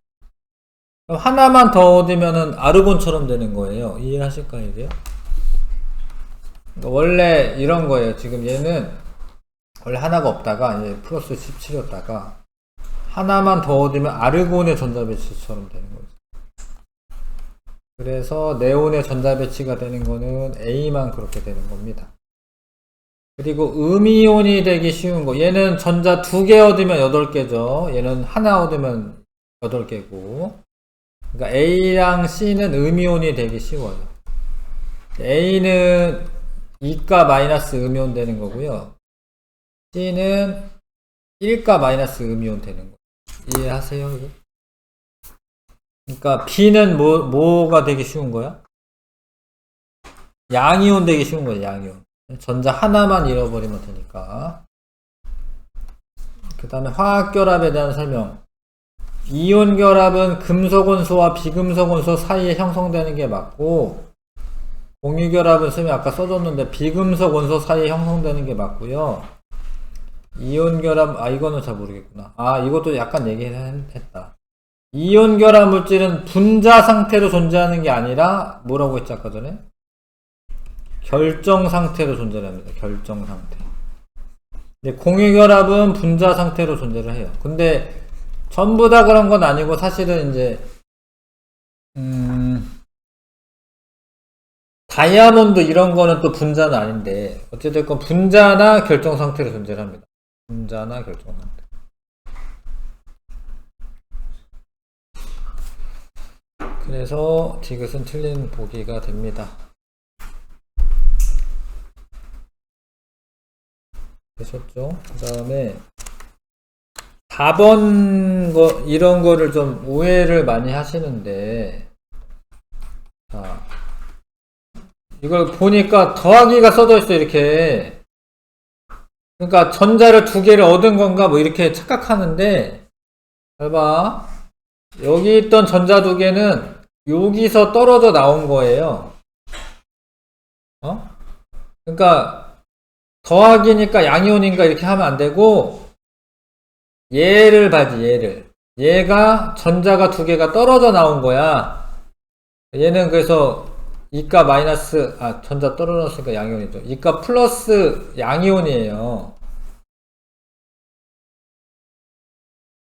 그럼 하나만 더 얻으면은 아르곤처럼 되는 거예요. 이해하실까요, 이게요? 원래 이런 거예요. 지금 얘는 원래 하나가 없다가 이제 플러스 17이었다가 하나만 더 얻으면 아르곤의 전자 배치처럼 되는 거죠. 그래서 네온의 전자 배치가 되는 거는 A만 그렇게 되는 겁니다. 그리고 음이온이 되기 쉬운 거. 얘는 전자 2개 얻으면 8개죠. 얘는 하나 얻으면 8개고. 그러니까 A랑 C는 음이온이 되기 쉬워요. A는 2가 마이너스 음이온 되는 거고요. C는 1가 마이너스 음이온 되는 거예요. 이해하세요, 이거? 그러니까 B는 뭐가 되기 쉬운 거야? 양이온 되기 쉬운 거예요, 양이온. 전자 하나만 잃어버리면 되니까. 그 다음에 화학결합에 대한 설명. 이온 결합은 금속원소와 비금속원소 사이에 형성되는 게 맞고, 공유결합은 쌤이 아까 써줬는데 비금속원소 사이에 형성되는 게 맞고요. 이온결합, 이거는 잘 모르겠구나. 이것도 약간 얘기했다. 이온결합 물질은 분자 상태로 존재하는 게 아니라 뭐라고 했지 아까 전에? 결정 상태로 존재합니다. 결정 상태. 근데 공유결합은 분자 상태로 존재를 해요. 근데 전부 다 그런 건 아니고 사실은 이제 다이아몬드 이런 거는 또 분자는 아닌데 어쨌든 분자나 결정 상태로 존재를 합니다. 분자나 결정 상태. 그래서 디귿은 틀린 보기가 됩니다. 되셨죠? 그 다음에 4번 이런 거를 좀 오해를 많이 하시는데, 자, 이걸 보니까 더하기가 써져 있어, 이렇게. 그러니까 전자를 2개를 얻은 건가, 뭐 이렇게 착각하는데, 잘 봐. 여기 있던 전자 2개는 여기서 떨어져 나온 거예요. 그러니까 더하기니까 양이온인가 이렇게 하면 안 되고 얘를 봐지, 얘를. 얘가 전자가 2개가 떨어져 나온 거야. 얘는 그래서 이가 마이너스, 전자 떨어졌으니까 양이온이죠. 이가 플러스 양이온이에요.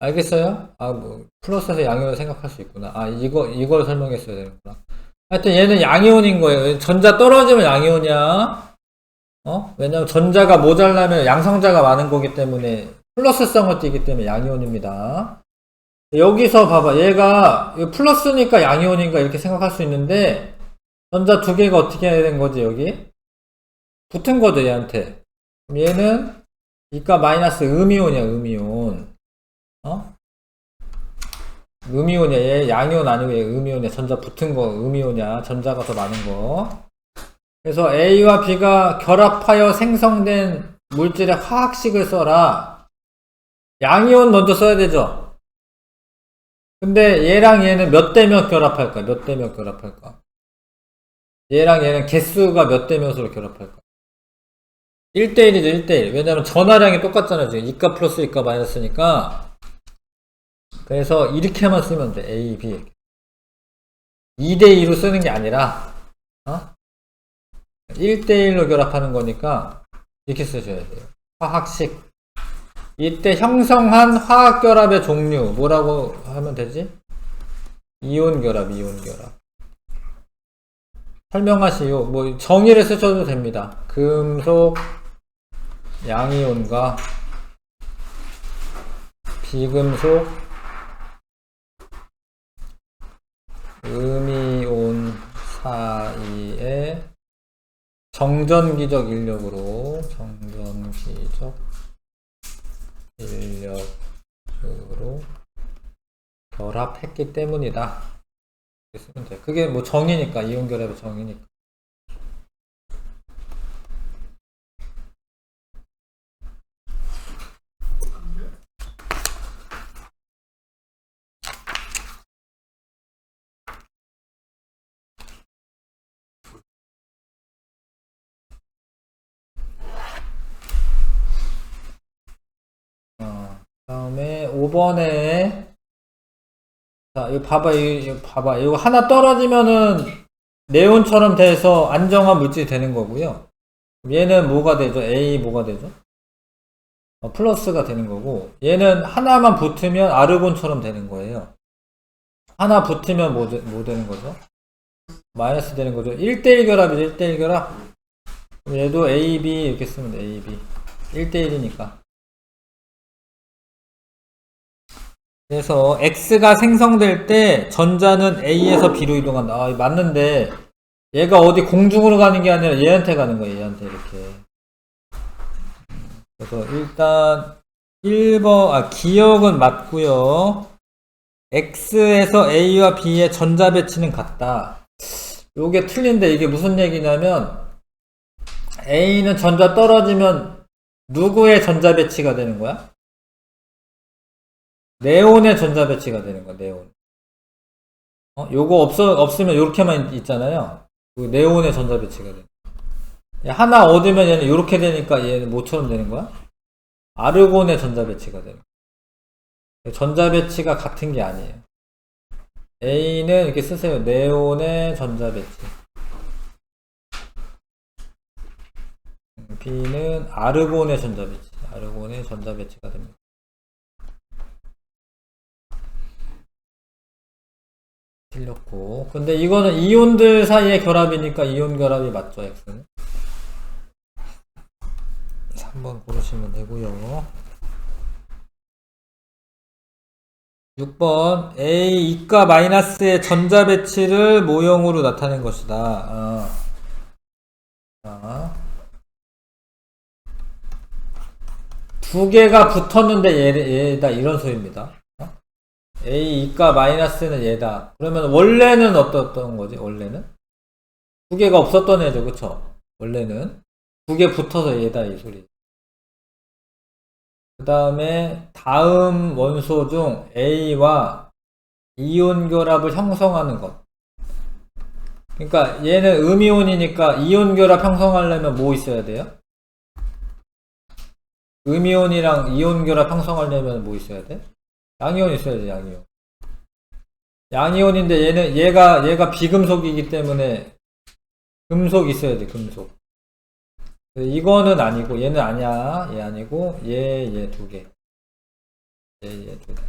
알겠어요? 뭐, 플러스에서 양이온을 생각할 수 있구나. 이걸 설명했어야 되는구나. 하여튼 얘는 양이온인 거예요. 전자 떨어지면 양이온이야. 왜냐면 전자가 모자라면 양성자가 많은 거기 때문에 플러스성을 띠기 때문에 양이온입니다. 여기서 봐봐. 얘가 플러스니까 양이온인가 이렇게 생각할 수 있는데 전자 두 개가 어떻게 해야 되는 거지 여기? 붙은 거죠 얘한테. 그럼 얘는 이가 마이너스 음이온이야 음이온. 음이온이야. 얘 양이온 아니고 얘 음이온이야. 전자 붙은 거 음이온이야. 전자가 더 많은 거. 그래서 A와 B가 결합하여 생성된 물질의 화학식을 써라. 양이온 먼저 써야 되죠. 근데 얘랑 얘는 몇 대 몇 결합할까? 몇 대 몇 결합할까? 얘랑 얘는 개수가 몇 대 몇으로 결합할까? 1대1이죠 1대1. 왜냐면 전하량이 똑같잖아요. 지금 이가 플러스 이가 마이너스니까. 그래서 이렇게만 쓰면 돼. A, B. 2대2로 쓰는 게 아니라 1대1로 결합하는 거니까 이렇게 쓰셔야 돼요. 화학식. 이때 형성한 화학결합의 종류 뭐라고 하면 되지? 이온결합, 이온결합. 설명하시오. 뭐 정의를 쓰셔도 됩니다. 금속 양이온과 비금속 음이온 사이에 정전기적 인력으로 결합했기 때문이다. 이렇게 쓰면 돼. 그게 뭐 정의니까, 이온결합의 정의니까. 다음에 5번에 자, 이거 봐봐, 이거 봐봐. 이거 하나 떨어지면은 네온처럼 돼서 안정화 물질이 되는 거고요. 얘는 뭐가 되죠? A 뭐가 되죠? 플러스가 되는 거고, 얘는 하나만 붙으면 아르곤처럼 되는 거예요. 하나 붙으면 뭐 되는 거죠? 마이너스 되는 거죠. 1대1 결합이죠, 1대1 결합. 얘도 A, B 이렇게 쓰면 돼, A, B. 1대1이니까. 그래서 X가 생성될 때 전자는 A에서 B로 이동한다. 맞는데 얘가 어디 공중으로 가는 게 아니라 얘한테 가는 거예요. 얘한테 이렇게. 그래서 일단 1번 기억은 맞고요. X에서 A와 B의 전자 배치는 같다. 요게 틀린데 이게 무슨 얘기냐면 A는 전자 떨어지면 누구의 전자 배치가 되는 거야? 네온의 전자 배치가 되는 거야, 네온. 요거 없으면 요렇게만 있잖아요. 네온의 전자 배치가 돼. 하나 얻으면 얘는 요렇게 되니까 얘는 뭐처럼 되는 거야? 아르곤의 전자 배치가 되는 거야. 전자 배치가 같은 게 아니에요. A는 이렇게 쓰세요. 네온의 전자 배치. B는 아르곤의 전자 배치. 아르곤의 전자 배치가 됩니다. 틀렸고. 근데 이거는 이온들 사이의 결합이니까 이온 결합이 맞죠, X는? 3번 고르시면 되고요. 6번 A 이가 마이너스의 전자 배치를 모형으로 나타낸 것이다. 두 개가 붙었는데 얘다 이런 소리입니다. A 이가 마이너스는 얘다. 그러면 원래는 어떤 거지? 원래는 두 개가 없었던 애죠, 그쵸? 원래는 두 개 붙어서 얘다 이 소리. 그 다음에 다음 원소 중 A와 이온 결합을 형성하는 것. 그러니까 얘는 음이온이니까 이온 결합 형성하려면 뭐 있어야 돼요? 음이온이랑 이온 결합 형성하려면 뭐 있어야 돼? 양이온 있어야지, 양이온. 양이온인데 얘가 비금속이기 때문에 금속 있어야 돼, 금속. 이거는 아니고, 얘는 아니야. 얘 아니고, 얘 두 개. 얘 두 개.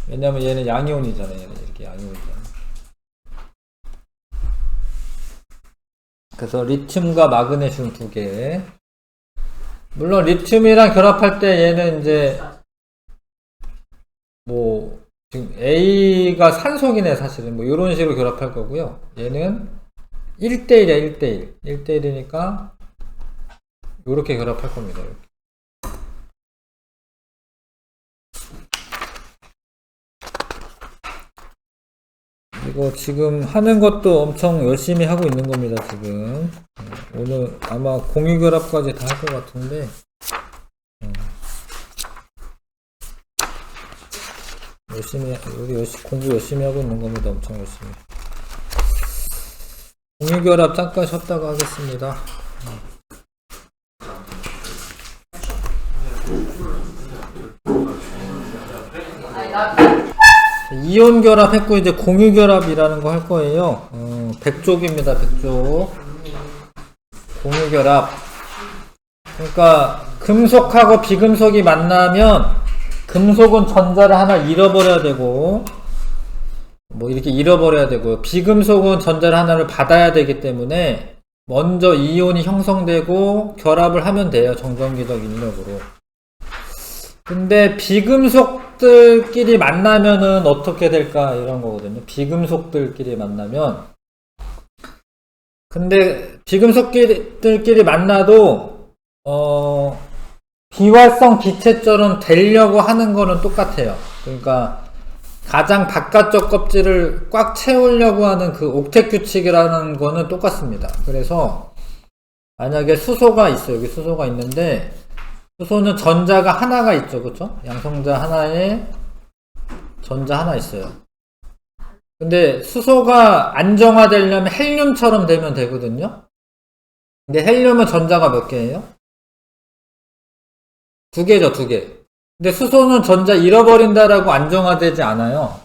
왜냐면 얘는 양이온이잖아, 얘는 이렇게 양이온이잖아. 그래서 리튬과 마그네슘 두 개. 물론 리튬이랑 결합할 때 얘는 이제 뭐 지금 A가 산소기네 사실은 뭐 이런 식으로 결합할 거고요. 얘는 1대1이야 1대1. 1대1이니까 요렇게 결합할 겁니다. 이렇게. 이거 지금 하는 것도 엄청 열심히 하고 있는 겁니다, 지금. 오늘 아마 공유결합까지 다 할 것 같은데. 우리 공부 열심히 하고 있는 겁니다, 엄청 열심히. 공유결합 잠깐 쉬었다가 하겠습니다. 이온 결합했고 이제 공유 결합이라는 거 할 거예요. 백족입니다. 백족. 공유 결합. 그러니까 금속하고 비금속이 만나면 금속은 전자를 하나 잃어버려야 되고 뭐 이렇게 잃어버려야 되고요. 비금속은 전자를 하나를 받아야 되기 때문에 먼저 이온이 형성되고 결합을 하면 돼요. 정전기적 인력으로. 근데 비금속들끼리 만나면은 어떻게 될까 이런 거거든요. 비금속들끼리 만나면. 근데 비금속들끼리 만나도 비활성 기체처럼 되려고 하는 거는 똑같아요. 그러니까 가장 바깥쪽 껍질을 꽉 채우려고 하는 그 옥텟 규칙이라는 거는 똑같습니다. 그래서 만약에 수소가 있어요. 여기 수소가 있는데 수소는 전자가 하나가 있죠. 그쵸? 양성자 하나에 전자 하나 있어요. 근데 수소가 안정화되려면 헬륨처럼 되면 되거든요. 근데 헬륨은 전자가 몇 개예요? 두 개죠, 두 개. 근데 수소는 전자 잃어버린다라고 안정화되지 않아요.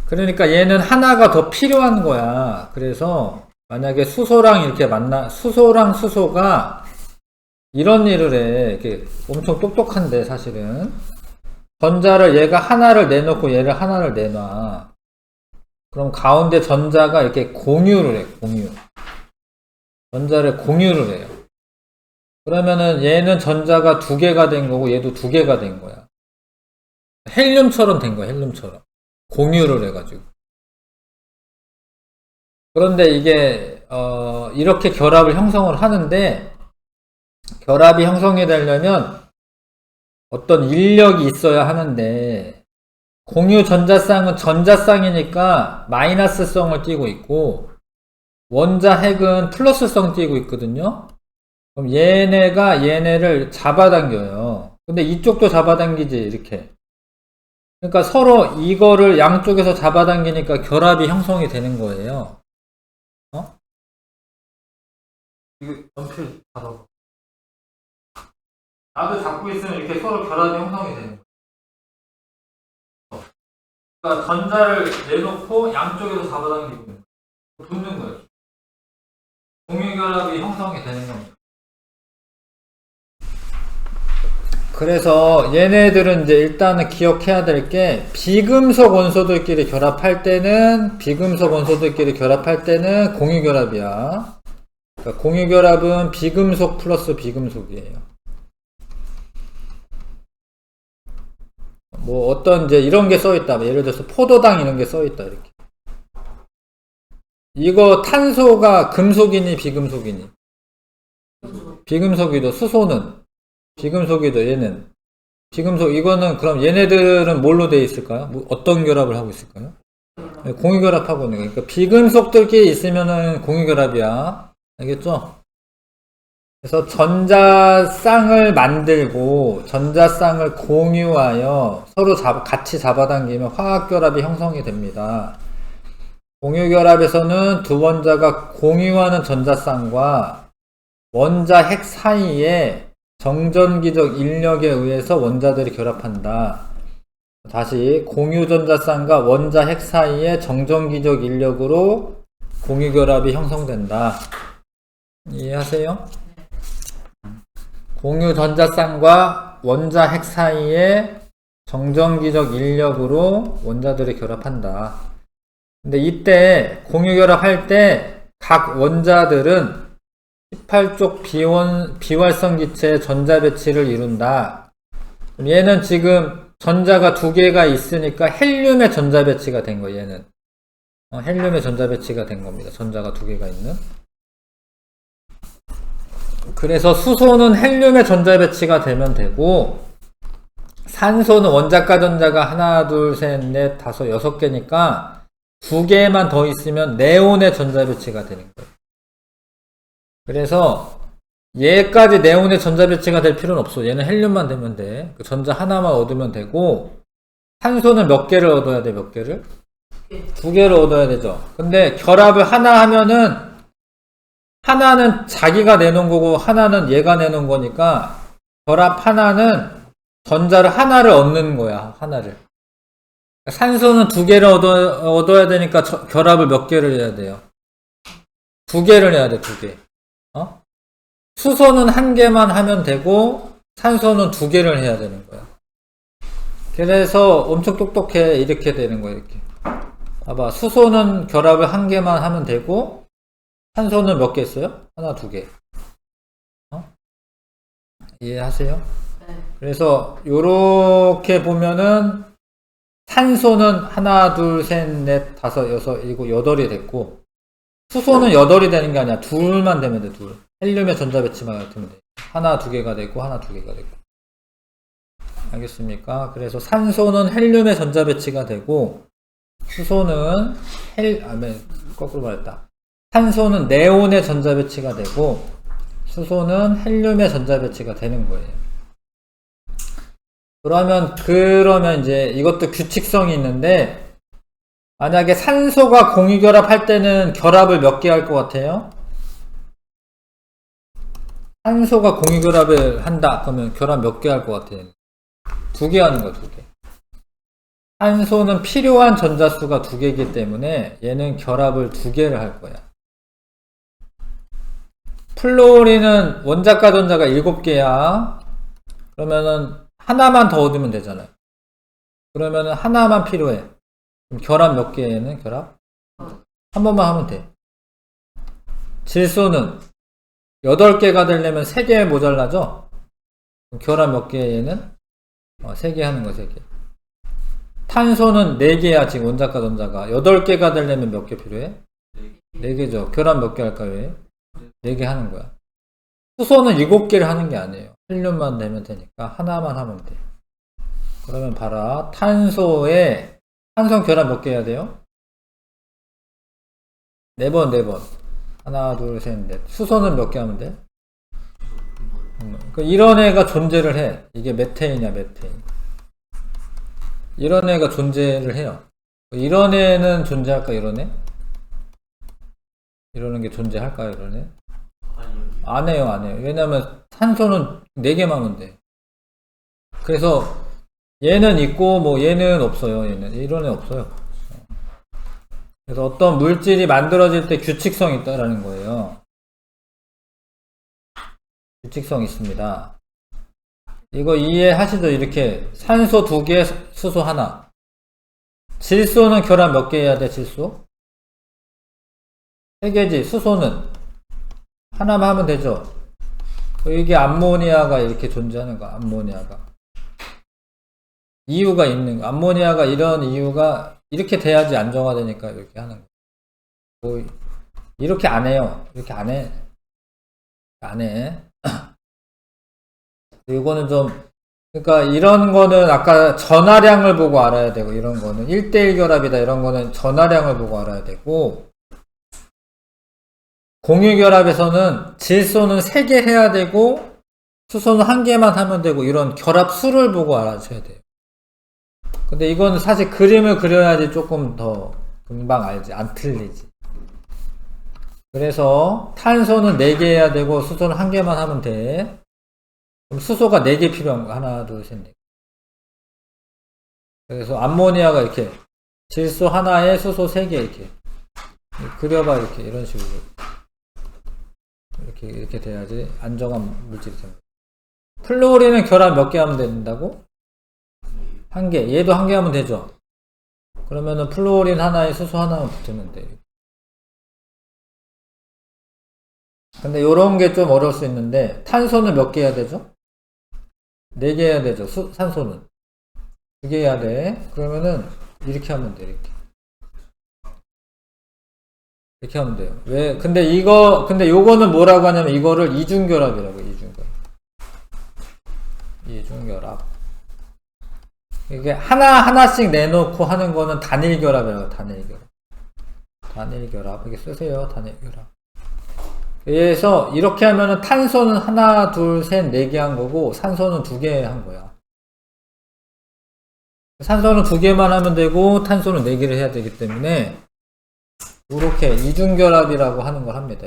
그러니까 얘는 하나가 더 필요한 거야. 그래서 만약에 수소랑 이렇게 수소랑 수소가 이런 일을 해. 이렇게 엄청 똑똑한데, 사실은. 전자를 얘가 하나를 내놓고 얘를 하나를 내놔. 그럼 가운데 전자가 이렇게 공유를 해, 공유. 전자를 공유를 해요. 그러면은 얘는 전자가 두 개가 된 거고 얘도 두 개가 된 거야. 헬륨처럼 된 거야, 헬륨처럼. 공유를 해가지고. 그런데 이게, 이렇게 결합을 형성을 하는데, 결합이 형성이 되려면 어떤 인력이 있어야 하는데 공유 전자쌍은 전자쌍이니까 마이너스성을 띠고 있고 원자 핵은 플러스성 띠고 있거든요. 그럼 얘네가 얘네를 잡아당겨요. 근데 이쪽도 잡아당기지 이렇게. 그러니까 서로 이거를 양쪽에서 잡아당기니까 결합이 형성이 되는 거예요. 이거 연필 받아봐. 나도 잡고 있으면 이렇게 서로 결합이 형성이 되는 거예요. 그러니까 전자를 내놓고 양쪽에서 잡아당기고 붙는 거예요. 공유결합이 형성이 되는 겁니다. 그래서 얘네들은 이제 일단은 기억해야 될 게 비금속 원소들끼리 결합할 때는 공유결합이야. 그러니까 공유결합은 비금속 플러스 비금속이에요. 뭐 어떤 이제 이런 게 써있다. 예를 들어서 포도당 이런 게 써있다. 이렇게. 이거 탄소가 금속이니 비금속이니? 비금속이도 수소는 비금속이도 얘는 비금속 이거는 그럼 얘네들은 뭘로 되어 있을까요? 뭐 어떤 결합을 하고 있을까요? 공유결합하고 있는 거니까 그러니까 비금속들끼리 있으면은 공유결합이야. 알겠죠? 그래서 전자쌍을 만들고 전자쌍을 공유하여 서로 같이 잡아당기면 화학결합이 형성이 됩니다. 공유결합에서는 두 원자가 공유하는 전자쌍과 원자 핵 사이에 정전기적 인력에 의해서 원자들이 결합한다. 다시 공유전자쌍과 원자 핵 사이의 정전기적 인력으로 공유결합이 형성된다. 이해하세요? 공유전자쌍과 원자 핵 사이의 정전기적 인력으로 원자들이 결합한다. 근데 이때 공유결합할 때 각 원자들은 18쪽 비활성 기체의 전자 배치를 이룬다. 얘는 지금 전자가 두 개가 있으니까 헬륨의 전자 배치가 된 거예요. 얘는 헬륨의 전자 배치가 된 겁니다. 전자가 두 개가 있는. 그래서 수소는 헬륨의 전자 배치가 되면 되고, 산소는 원자과 전자가 하나, 둘, 셋, 넷, 다섯, 여섯 개니까 두 개만 더 있으면 네온의 전자 배치가 되는 거예요. 그래서 얘까지 네온의 전자 배치가 될 필요는 없어. 얘는 헬륨만 되면 돼. 그 전자 하나만 얻으면 되고, 산소는 몇 개를 얻어야 돼? 몇 개를? 두 개를 얻어야 되죠. 근데 결합을 하나 하면은 하나는 자기가 내놓은 거고 하나는 얘가 내놓은 거니까 결합 하나는 전자를 하나를 얻는 거야. 하나를. 산소는 두 개를 얻어야 되니까 결합을 몇 개를 해야 돼요? 두 개를 해야 돼. 두 개. 수소는 한 개만 하면 되고 산소는 두 개를 해야 되는 거야. 그래서 엄청 똑똑해. 이렇게 되는 거야. 이렇게. 봐봐. 수소는 결합을 한 개만 하면 되고 산소는 몇 개 있어요? 하나, 두 개. 이해하세요? 네. 그래서 요렇게 보면은 산소는 하나, 둘, 셋, 넷, 다섯, 여섯, 일곱, 여덟이 됐고, 수소는 여덟이 되는 게 아니야. 둘만 되면 돼. 둘. 헬륨의 전자 배치만 같으면 돼. 하나, 두 개가 되고 하나, 두 개가 되고. 알겠습니까? 그래서 산소는 헬륨의 전자 배치가 되고, 수소는 거꾸로 말했다. 산소는 네온의 전자 배치가 되고, 수소는 헬륨의 전자 배치가 되는 거예요. 그러면 이제 이것도 규칙성이 있는데, 만약에 산소가 공유결합할 때는 결합을 몇 개 할 것 같아요? 산소가 공유결합을 한다. 그러면 결합 몇 개 할 것 같아요? 두 개 하는 거야, 두 개. 산소는 필요한 전자수가 두 개이기 때문에 얘는 결합을 두 개를 할 거야. 플로리는 원자과 전자가 7개야. 그러면은 하나만 더 얻으면 되잖아요. 그러면은 하나만 필요해. 그럼 결합 몇 개는 결합? 한 번만 하면 돼. 질소는 8개가 되려면 3개 모자라죠? 그럼 결합 몇 개는? 3개 하는 거 3개. 탄소는 4개야. 지금 원자과 전자가 8개가 되려면 몇 개 필요해? 4개죠. 결합 몇 개 할까요? 4개 하는 거야. 수소는 7개를 하는 게 아니에요. 헬륨만 되면 되니까 하나만 하면 돼. 그러면 봐라. 탄소 결합 몇 개 해야 돼요? 4번. 하나, 둘, 셋, 넷. 수소는 몇 개 하면 돼? 이런 애가 존재를 해. 이게 메테인이야, 메테인. 이런 애가 존재를 해요. 이런 애는 존재할까, 이런 애? 이러는 게 존재할까요, 이런 애? 안 해요. 왜냐면 산소는 4개만 하면 돼. 그래서 얘는 있고 뭐 얘는 없어요. 이런 애 없어요. 그래서 어떤 물질이 만들어질 때 규칙성이 있다라는 거예요. 규칙성이 있습니다. 이거 이해하시죠? 이렇게 산소 2개, 수소 하나. 질소는 결합 몇 개 해야 돼? 질소? 3개지. 수소는 하나만 하면 되죠. 이게 암모니아가 이렇게 존재하는 거야. 암모니아가 이유가 있는 거. 암모니아가 이런 이유가 이렇게 돼야지 안정화되니까 이렇게 하는 거. 뭐 이렇게 안 해요. 이렇게 안 해. 이거는 좀, 그러니까 이런 거는 아까 전하량을 보고 알아야 되고, 이런 거는 1대1 결합이다. 이런 거는 전하량을 보고 알아야 되고, 공유결합에서는 질소는 3개 해야 되고 수소는 1개만 하면 되고 이런 결합 수를 보고 알아줘야 돼요. 근데 이건 사실 그림을 그려야지 조금 더 금방 알지. 안 틀리지. 그래서 탄소는 4개 해야 되고 수소는 1개만 하면 돼. 그럼 수소가 4개 필요한 거. 하나, 둘, 셋, 넷. 그래서 암모니아가 이렇게 질소 하나에 수소 3개 이렇게 그려봐. 이렇게 이런 식으로 이렇게 돼야지 안정한 물질이 됩니다. 플루오린은 결합 몇 개 하면 된다고? 1개. 얘도 1개 하면 되죠. 그러면은 플루오린 하나에 수소 하나만 붙으면 돼. 근데 요런 게 좀 어려울 수 있는데, 탄소는 몇 개 해야 되죠? 4개 해야 되죠. 산소는 2개 해야 돼. 그러면은 이렇게 하면 돼. 이렇게 하면 돼요. 왜? 근데 요거는 뭐라고 하냐면 이거를 이중결합이라고. 이중결합. 이게 하나씩 내놓고 하는 거는 단일결합이라고. 단일결합. 이렇게 쓰세요. 단일결합. 그래서 이렇게 하면은 탄소는 하나, 둘, 셋, 4개 한 거고 산소는 2개 한 거야. 산소는 2개만 하면 되고 탄소는 4개를 해야 되기 때문에 이렇게 이중결합이라고 하는 걸 합니다.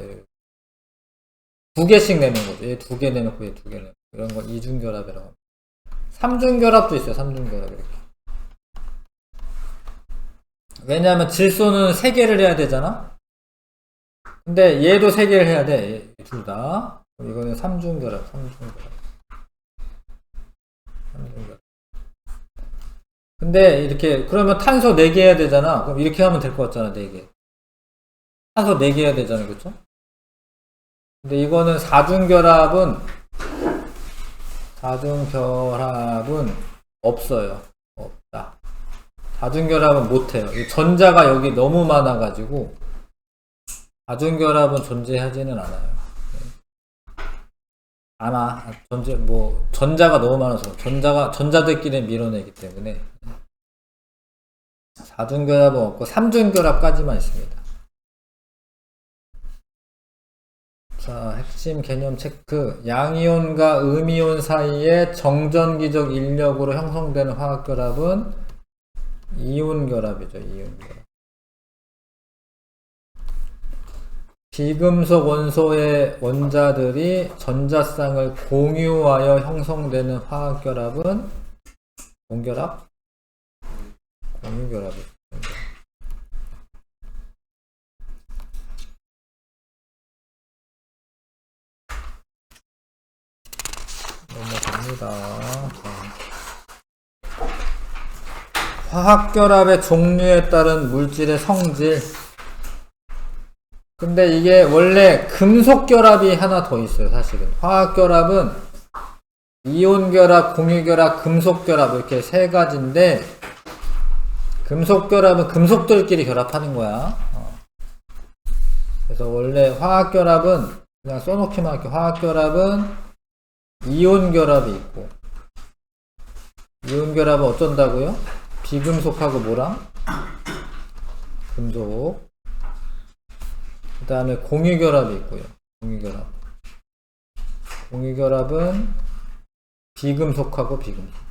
2개씩 내는 거죠. 얘 2개 내놓고 얘 2개 내놓고 이런 걸 이중결합이라고 합니다. 3중결합도 있어요. 3중결합 이렇게. 왜냐하면 질소는 3개를 해야 되잖아. 근데 얘도 3개를 해야 돼. 둘 다. 이거는 3중결합. 근데 이렇게 그러면 탄소 4개 해야 되잖아. 그럼 이렇게 하면 될 것 같잖아. 4개. 탄소 4개 해야 되잖아. 그쵸? 근데 이거는 4중결합은 없어요. 없다. 4중결합은 못해요. 전자가 여기 너무 많아가지고 4중결합은 존재하지는 않아요. 전자가 너무 많아서 전자들끼리 밀어내기 때문에 4중결합은 없고 3중결합까지만 있습니다. 자, 핵심 개념 체크. 양이온과 음이온 사이에 정전기적 인력으로 형성되는 화학결합은 이온결합이죠. 이온결합. 비금속 원소의 원자들이 전자쌍을 공유하여 형성되는 화학결합은 공결합? 공유결합이죠. 넘어갑니다. 화학결합의 종류에 따른 물질의 성질. 근데 이게 원래 금속결합이 하나 더 있어요. 사실은 화학결합은 이온결합, 공유결합, 금속결합 이렇게 3가지인데 금속결합은 금속들끼리 결합하는 거야. 그래서 원래 화학결합은 그냥 써놓기만 할게. 화학결합은 이온결합이 있고 이온결합은 어쩐다고요? 비금속하고 뭐랑? 금속. 그 다음에 공유결합이 있고요. 공유결합은 비금속하고 비금속.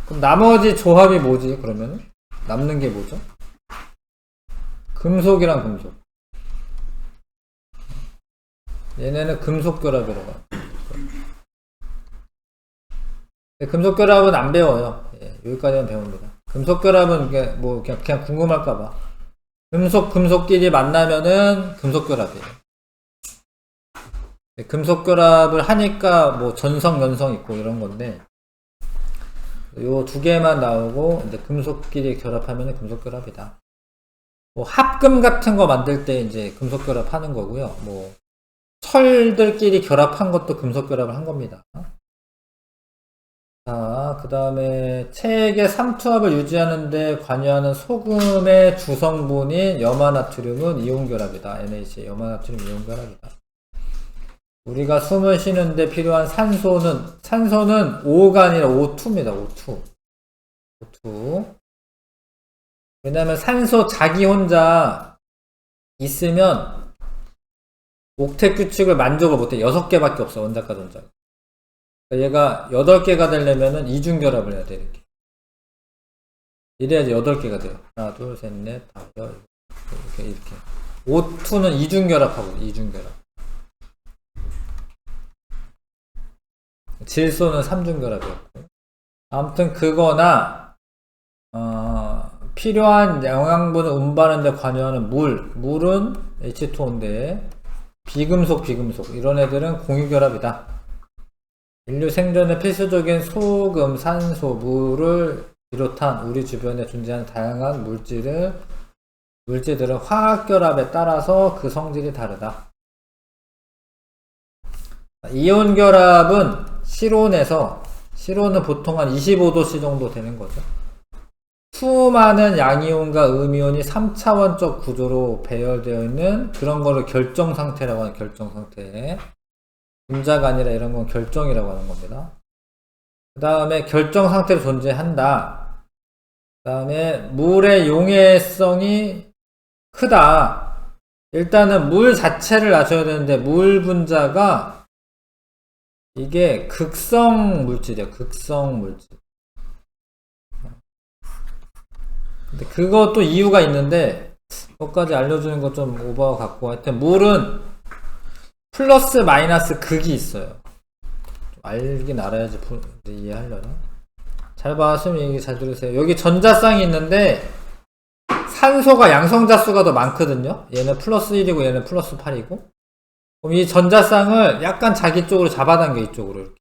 그럼 나머지 조합이 뭐지? 그러면 남는 게 뭐죠? 금속이랑 금속. 얘네는 금속결합이라고 해요. 금속결합은 안 배워요. 여기까지만 배웁니다. 금속결합은 그냥 궁금할까봐. 금속끼리 만나면은 금속결합이에요. 금속결합을 하니까 뭐 전성, 연성 있고 이런 건데, 요 2개만 나오고, 이제 금속끼리 결합하면은 금속결합이다. 뭐 합금 같은 거 만들 때 이제 금속결합 하는 거고요. 뭐, 철들끼리 결합한 것도 금속결합을 한 겁니다. 자, 그 다음에 체액의 삼투압을 유지하는데 관여하는 소금의 주성분인 염화나트륨은 이온결합이다. NaCl 염화나트륨 이온결합이다. 우리가 숨을 쉬는데 필요한 산소는 O가 아니라 O2입니다. O2. 왜냐면 산소 자기 혼자 있으면 옥텟 규칙을 만족을 못해. 6개밖에 없어. 원자과 전자가. 얘가 8개가 되려면은 이중결합을 해야 돼. 이래야지 8개가 돼요. 하나, 둘, 셋, 넷, 다섯, 이렇게. O2는 이중결합하고 이중결합. 질소는 3중결합이었고. 아무튼 그거나 필요한 영양분을 운반하는 데 관여하는 물은 H2O인데 비금속 이런 애들은 공유결합이다. 인류 생존에 필수적인 소금, 산소, 물을 비롯한 우리 주변에 존재하는 다양한 물질들은 화학결합에 따라서 그 성질이 다르다. 이온결합은 실온은 보통 한 25도씨 정도 되는 거죠. 수많은 양이온과 음이온이 3차원적 구조로 배열되어 있는 그런 거를 결정상태라고 하는 결정상태. 분자가 아니라 이런 건 결정이라고 하는 겁니다. 그 다음에 결정상태로 존재한다. 그 다음에 물의 용해성이 크다. 일단은 물 자체를 아셔야 되는데 물 분자가 이게 극성 물질이에요. 극성 물질. 근데 그것도 이유가 있는데 그것까지 알려주는 거 좀 오버 같고, 하여튼 물은 플러스 마이너스 극이 있어요. 좀 알긴 알아야지 이해하려나. 잘 봤으면 얘기 잘 들으세요. 여기 전자쌍이 있는데 산소가 양성자수가 더 많거든요. 얘는 플러스 1이고 얘는 플러스 8이고. 그럼 이 전자쌍을 약간 자기 쪽으로 잡아당겨, 이쪽으로 이렇게.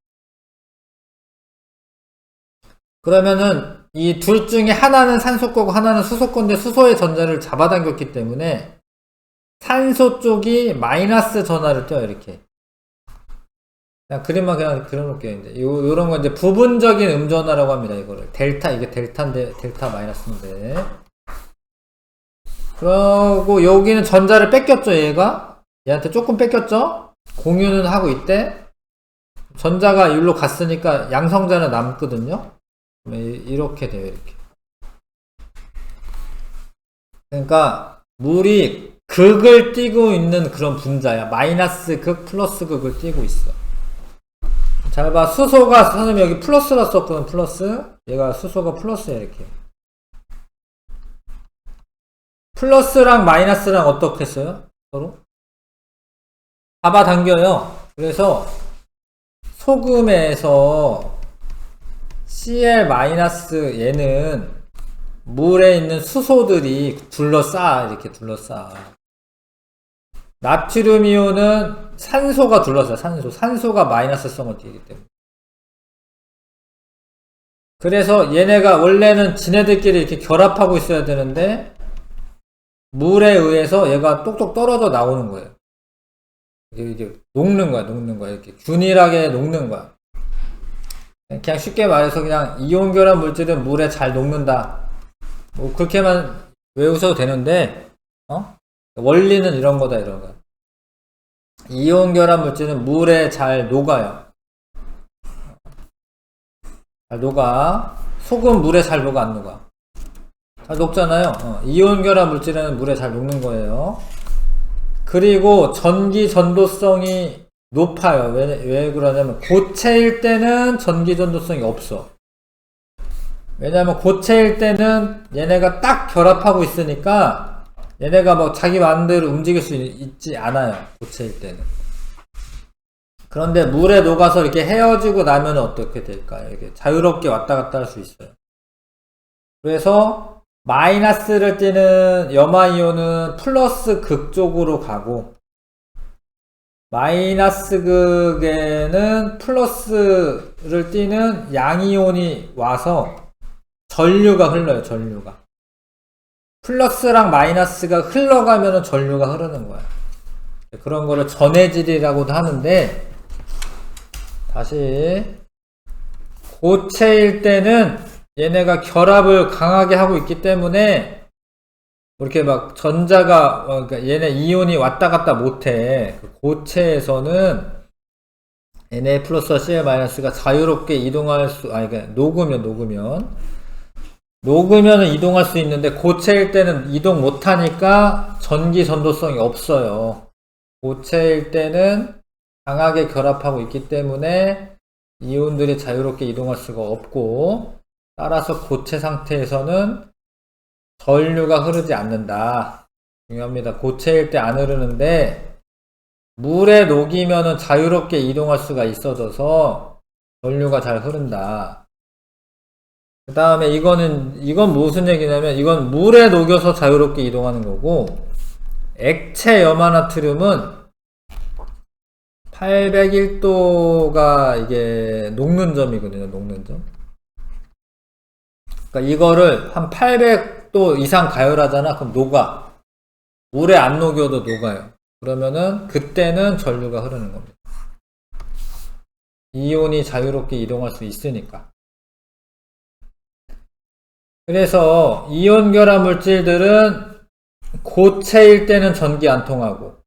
그러면은 이 둘 중에 하나는 산소 거고 하나는 수소 건데 수소의 전자를 잡아당겼기 때문에 산소 쪽이 마이너스 전하를 떼요, 이렇게. 그냥 그림만 그냥 그려놓을게요, 이제. 요런 건 이제 부분적인 음전하라고 합니다, 이거를. 이게 델타인데, 델타 마이너스인데. 그러고 여기는 전자를 뺏겼죠, 얘가. 얘한테 조금 뺏겼죠? 공유는 하고 있대. 전자가 여기로 갔으니까 양성자는 남거든요. 이렇게 돼요, 이렇게. 그러니까 물이 극을 띠고 있는 그런 분자야. 마이너스 극, 플러스 극을 띠고 있어. 잘 봐. 수소가, 선생님 여기 플러스라 썼거든, 플러스. 얘가 수소가 플러스야, 이렇게. 플러스랑 마이너스랑 어떻게 써요? 서로? 잡아당겨요. 그래서 소금에서 Cl- 얘는 물에 있는 수소들이 이렇게 둘러싸. 나트륨 이온은 산소가 둘러싸요. 산소가 마이너스성을 띠기 때문에. 그래서 얘네가 원래는 지네들끼리 이렇게 결합하고 있어야 되는데 물에 의해서 얘가 똑똑 떨어져 나오는 거예요. 이게 녹는 거야. 이렇게 균일하게 녹는 거야. 그냥 쉽게 말해서 그냥 이온 결합 물질은 물에 잘 녹는다. 뭐 그렇게만 외우셔도 되는데, 원리는 이런 거다, 이런 거. 이온 결합 물질은 물에 잘 녹아요. 잘 녹아. 소금 물에 잘 녹아, 안 녹아? 잘 녹잖아요. 이온 결합 물질은 물에 잘 녹는 거예요. 그리고 전기 전도성이 높아요. 왜 그러냐면 고체일 때는 전기 전도성이 없어. 왜냐면 고체일 때는 얘네가 딱 결합하고 있으니까 얘네가 뭐 자기 마음대로 움직일 수 있지 않아요. 고체일 때는. 그런데 물에 녹아서 이렇게 헤어지고 나면 어떻게 될까요? 이렇게 자유롭게 왔다 갔다 할 수 있어요. 그래서 마이너스를 띠는 염화이온은 플러스 극 쪽으로 가고, 마이너스 극에는 플러스를 띠는 양이온이 와서 전류가 흘러요, 전류가. 플러스랑 마이너스가 흘러가면 전류가 흐르는 거야. 그런 거를 전해질이라고도 하는데, 다시, 고체일 때는 얘네가 결합을 강하게 하고 있기 때문에 이렇게 막 전자가 그러니까 얘네 이온이 왔다 갔다 못해. 고체에서는 Na 플러스와 Cl 마이너스가 자유롭게 이동할 수, 그러니까 녹으면 이동할 수 있는데 고체일 때는 이동 못하니까 전기 전도성이 없어요. 고체일 때는 강하게 결합하고 있기 때문에 이온들이 자유롭게 이동할 수가 없고, 따라서 고체 상태에서는 전류가 흐르지 않는다. 중요합니다. 고체일 때 안 흐르는데 물에 녹이면은 자유롭게 이동할 수가 있어져서 전류가 잘 흐른다. 그 다음에 이건 무슨 얘기냐면, 이건 물에 녹여서 자유롭게 이동하는 거고, 액체 염화나트륨은 801도가 이게 녹는 점이거든요, 녹는 점. 그러니까 이거를 한 800도 이상 가열하잖아. 그럼 녹아. 물에 안 녹여도 녹아요. 그러면은 그때는 전류가 흐르는 겁니다. 이온이 자유롭게 이동할 수 있으니까. 그래서 이온 결합 물질들은 고체일 때는 전기 안 통하고,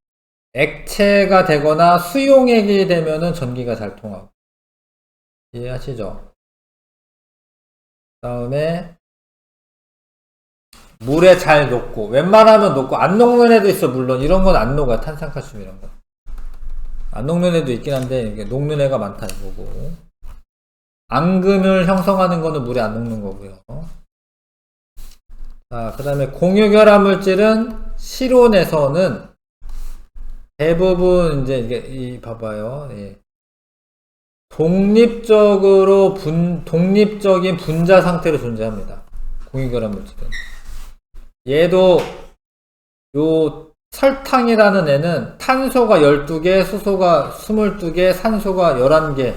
액체가 되거나 수용액이 되면은 전기가 잘 통하고. 이해하시죠? 다음에 물에 잘 녹고, 웬만하면 녹고, 안 녹는 애도 있어. 물론 이런 건 안 녹아. 탄산칼슘 이런 거 안 녹는 애도 있긴 한데, 이게 녹는 애가 많다 이거고, 앙금을 형성하는 거는 물에 안 녹는 거고요. 자, 그 다음에 공유결합 물질은 실온에서는 대부분 이제 이게 봐봐요. 예. 독립적인 분자 상태로 존재합니다. 공유결합 물질은. 얘도 요 설탕이라는 애는 탄소가 12개, 수소가 22개, 산소가 11개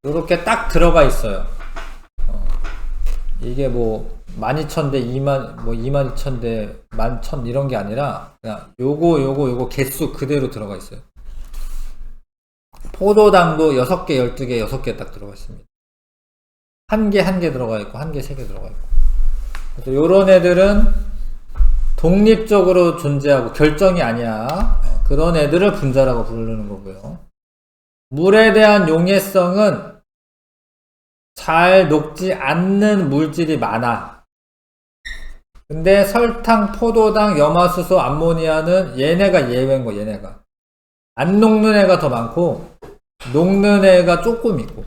요렇게 딱 들어가 있어요. 이게 뭐 12,000대 22,000대 11,000 이런 게 아니라 그냥 요거 개수 그대로 들어가 있어요. 포도당도 6개, 12개, 6개 딱 들어가 있습니다. 한 개 들어가 있고, 한 개, 3개 들어가 있고. 그래서 요런 애들은 독립적으로 존재하고 결정이 아니야. 그런 애들을 분자라고 부르는 거고요. 물에 대한 용해성은 잘 녹지 않는 물질이 많아. 근데 설탕, 포도당, 염화수소, 암모니아는 얘네가 예외인 거, 얘네가. 안 녹는 애가 더 많고, 녹는 애가 조금 있고.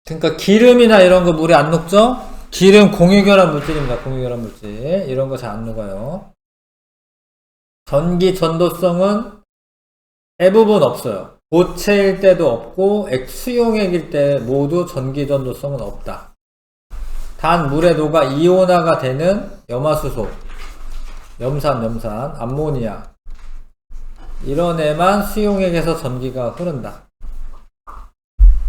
그러니까 기름이나 이런 거 물에 안 녹죠? 기름 공유결합 물질입니다. 공유결합 물질. 이런 거 잘 안 녹아요. 전기 전도성은 대부분 없어요. 고체일 때도 없고 수용액일 때 모두 전기 전도성은 없다. 단 물에 녹아 이온화가 되는 염화수소, 염산, 암모니아 이런 애만 수용액에서 전기가 흐른다.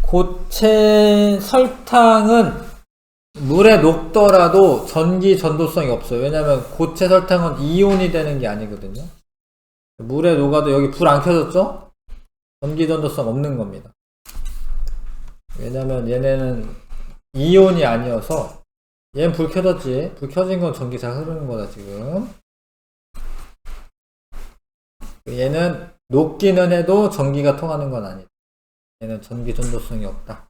고체 설탕은 물에 녹더라도 전기 전도성이 없어요. 왜냐면 고체 설탕은 이온이 되는 게 아니거든요. 물에 녹아도 여기 불 안 켜졌죠? 전기 전도성 없는 겁니다. 왜냐면 얘네는 이온이 아니어서, 얘는 불 켜졌지. 불 켜진 건 전기 잘 흐르는 거다 지금. 얘는 녹기는 해도 전기가 통하는 건 아니다. 얘는 전기 전도성이 없다.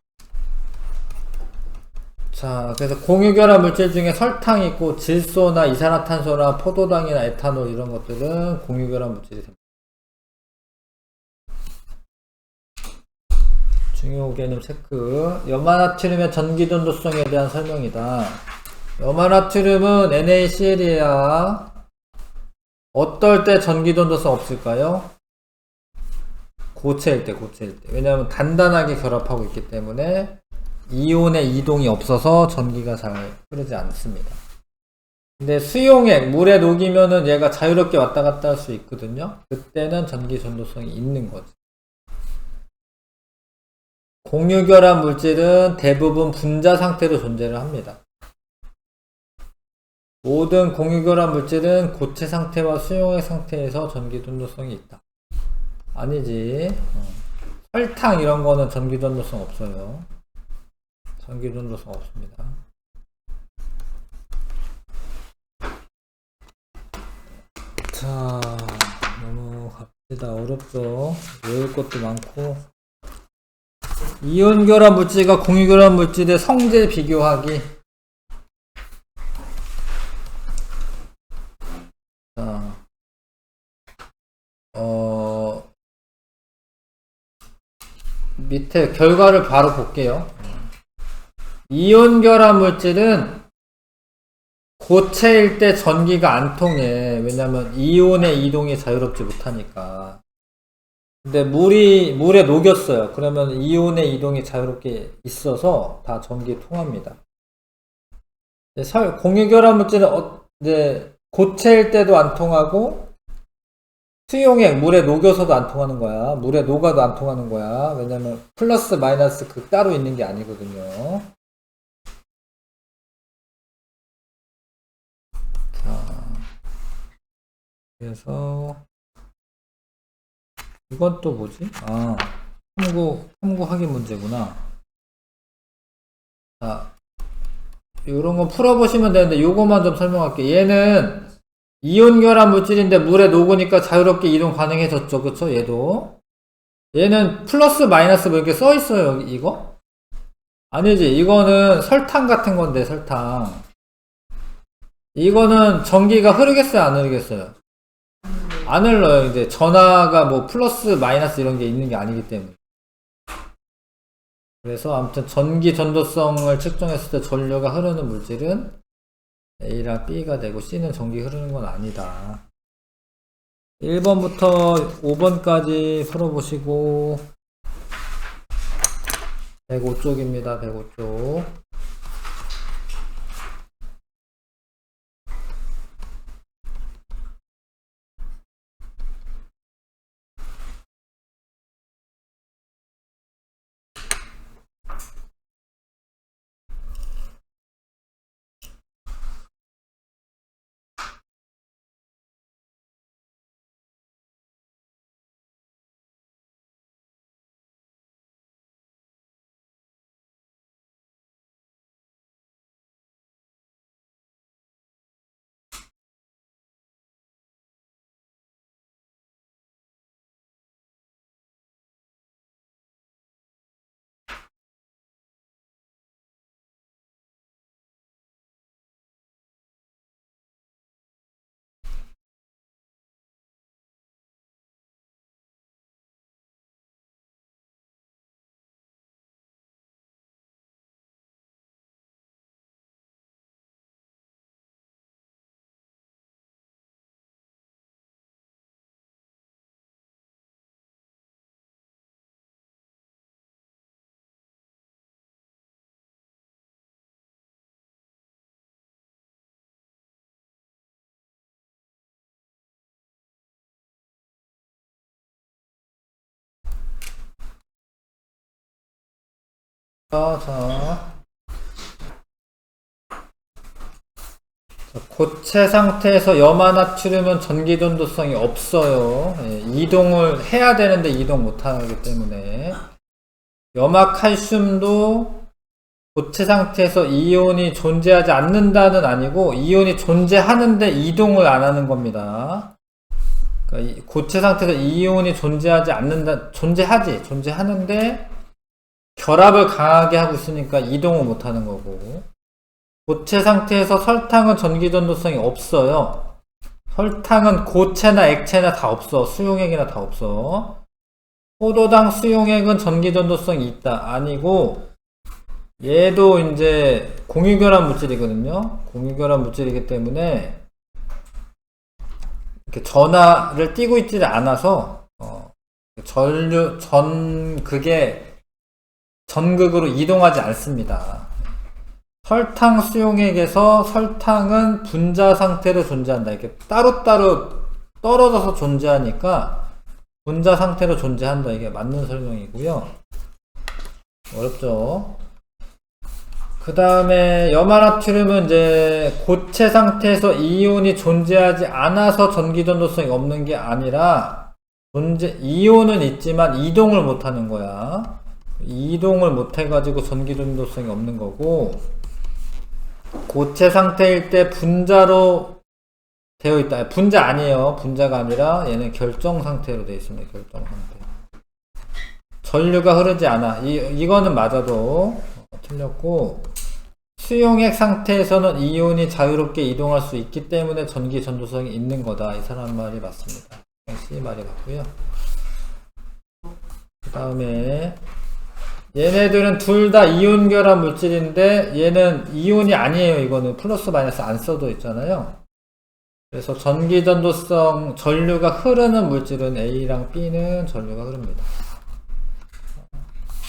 자, 그래서 공유결합 물질 중에 설탕이 있고 질소나 이산화탄소나 포도당이나 에탄올 이런 것들은 공유결합 물질이 됩니다. 중요 개념 체크. 염화나트륨의 전기 전도성에 대한 설명이다. 염화나트륨은 NaCl이야. 어떨 때 전기 전도성 없을까요? 고체일 때. 왜냐하면 단단하게 결합하고 있기 때문에 이온의 이동이 없어서 전기가 잘 흐르지 않습니다. 근데 수용액, 물에 녹이면은 얘가 자유롭게 왔다 갔다 할 수 있거든요. 그때는 전기 전도성이 있는 거죠. 공유결합 물질은 대부분 분자 상태로 존재를 합니다. 모든 공유결합 물질은 고체 상태와 수용액 상태에서 전기 전도성이 있다. 아니지. 설탕 이런 거는 전기 전도성 없어요. 전기 전도성 없습니다. 자, 넘어갑시다. 어렵죠? 외울 것도 많고. 이온 결합 물질과 공유 결합 물질의 성질 비교하기. 자, 밑에 결과를 바로 볼게요. 이온 결합 물질은 고체일 때 전기가 안 통해. 왜냐면 이온의 이동이 자유롭지 못하니까. 근데 물에 녹였어요. 그러면 이온의 이동이 자유롭게 있어서 다 전기 통합니다. 공유결합 물질은 이제 고체일 때도 안 통하고 수용액 물에 녹여서도 안 통하는 거야. 물에 녹아도 안 통하는 거야. 왜냐면 플러스 마이너스 따로 있는 게 아니거든요. 자, 그래서 이건 또 뭐지? 탐구 확인 문제구나. 자, 요런 거 풀어보시면 되는데 요거만 좀 설명할게요. 얘는 이온 결합 물질인데 물에 녹으니까 자유롭게 이동 가능해졌죠. 그쵸? 얘는 플러스 마이너스 뭐 이렇게 써있어요. 이거? 아니지. 이거는 설탕 같은 건데, 설탕. 이거는 전기가 흐르겠어요? 안 흐르겠어요? 안 흘러요. 이제 전하가 뭐 플러스 마이너스 이런 게 있는 게 아니기 때문에. 그래서 아무튼 전기 전도성을 측정했을 때 전류가 흐르는 물질은 A랑 B가 되고 C는 전기 흐르는 건 아니다. 1번부터 5번까지 풀어보시고 105쪽입니다. 105쪽. 고체 상태에서 염화나트륨은 전기 전도성이 없어요. 이동을 해야 되는데 이동 못하기 때문에. 염화칼슘도 고체 상태에서 이온이 존재하지 않는다는 아니고 이온이 존재하는데 이동을 안 하는 겁니다. 그러니까 고체 상태에서 이온이 존재하지 않는다, 존재하는데 결합을 강하게 하고 있으니까 이동을 못 하는 거고. 고체 상태에서 설탕은 전기 전도성이 없어요. 설탕은 고체나 액체나 다 없어. 수용액이나 다 없어. 포도당 수용액은 전기 전도성이 있다. 아니고, 얘도 이제 공유결합 물질이거든요. 공유결합 물질이기 때문에, 이렇게 전하를 띄고 있지 않아서, 전극으로 이동하지 않습니다. 설탕 수용액에서 설탕은 분자 상태로 존재한다. 이렇게 따로따로 떨어져서 존재하니까 분자 상태로 존재한다. 이게 맞는 설명이고요. 어렵죠? 그 다음에 염화나트륨은 이제 고체 상태에서 이온이 존재하지 않아서 전기 전도성이 없는 게 아니라 이온은 있지만 이동을 못하는 거야. 이동을 못해가지고 전기 전도성이 없는 거고, 고체 상태일 때 분자로 되어 있다. 분자 아니에요. 분자가 아니라 얘는 결정 상태로 되어 있습니다. 결정 상태. 전류가 흐르지 않아. 이거는 맞아도 틀렸고, 수용액 상태에서는 이온이 자유롭게 이동할 수 있기 때문에 전기 전도성이 있는 거다. 이 사람 말이 맞습니다. C 말이 맞고요. 그 다음에 얘네들은 둘 다 이온 결합 물질인데 얘는 이온이 아니에요. 이거는 플러스 마이너스 안 써도 있잖아요. 그래서 전기전도성 전류가 흐르는 물질은 A랑 B는 전류가 흐릅니다.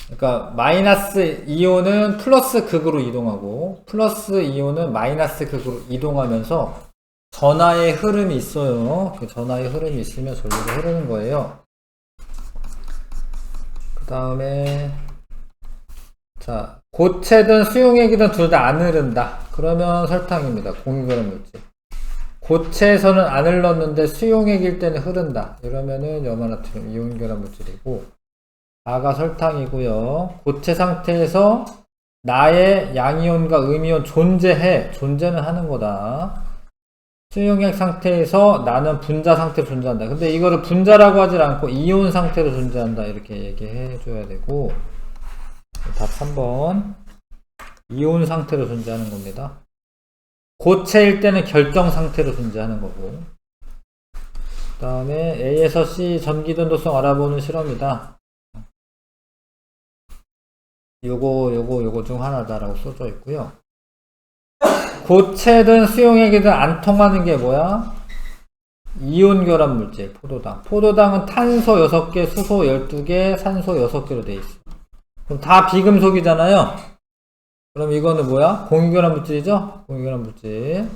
그러니까 마이너스 이온은 플러스 극으로 이동하고 플러스 이온은 마이너스 극으로 이동하면서 전하의 흐름이 있어요. 그 전하의 흐름이 있으면 전류가 흐르는 거예요. 그 다음에 자, 고체든 수용액이든 둘 다 안 흐른다. 그러면 설탕입니다. 공유결합 물질. 고체에서는 안 흘렀는데 수용액일 때는 흐른다. 이러면은 염화나트륨 이온결합 물질이고, A가 설탕이고요. 고체 상태에서 나의 양이온과 음이온 존재해. 존재는 하는 거다. 수용액 상태에서 나는 분자 상태로 존재한다. 근데 이거를 분자라고 하질 않고 이온 상태로 존재한다. 이렇게 얘기해 줘야 되고, 답 3번. 이온 상태로 존재하는 겁니다. 고체일 때는 결정 상태로 존재하는 거고. 그 다음에 A에서 C 전기전도성 알아보는 실험이다. 요거 중 하나다라고 써져 있고요. 고체든 수용액이든 안 통하는 게 뭐야? 이온 결합 물질, 포도당. 포도당은 탄소 6개, 수소 12개, 산소 6개로 돼 있어. 그럼 다 비금속이잖아요. 그럼 이거는 뭐야? 공유결합 물질이죠? 공유결합 물질.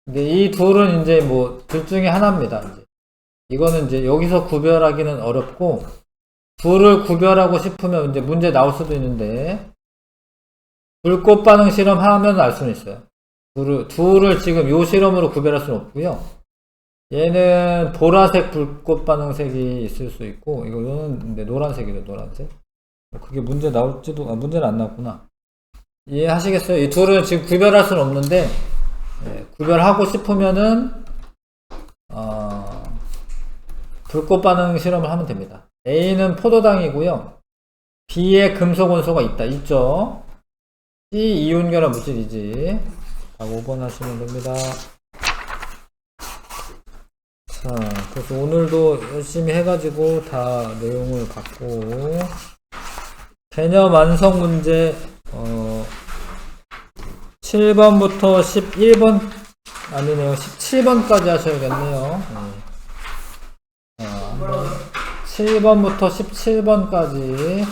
근데 이 둘은 이제 뭐 둘 중에 하나입니다. 이제. 이거는 이제 여기서 구별하기는 어렵고, 둘을 구별하고 싶으면 이제 문제 나올 수도 있는데, 불꽃 반응 실험 하면 알 수는 있어요. 둘을 지금 요 실험으로 구별할 수는 없고요. 얘는 보라색 불꽃 반응색이 있을 수 있고, 이거는 근데 노란색이죠, 노란색. 그게 문제 나올지도, 문제는 안 나왔구나. 이해하시겠어요? 이 둘은 지금 구별할 수는 없는데, 구별하고 싶으면은, 불꽃 반응 실험을 하면 됩니다. A는 포도당이고요. B에 금속 원소가 있죠? C 이온 결합 물질이지. 답 5번 하시면 됩니다. 자, 그래서 오늘도 열심히 해가지고 다 내용을 받고, 개념 완성 문제 7번부터 11번 아니네요. 17번까지 하셔야겠네요. 7번부터 17번까지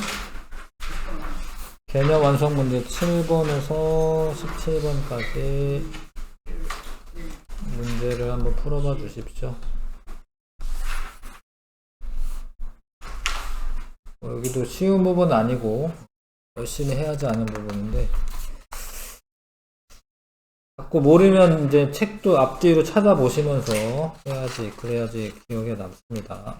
개념 완성 문제 7번에서 17번까지 문제를 한번 풀어봐 주십시오. 여기도 쉬운 부분은 아니고 열심히 해야지 하는 부분인데, 자꾸 모르면 이제 책도 앞뒤로 찾아보시면서 해야지, 그래야지 기억에 남습니다.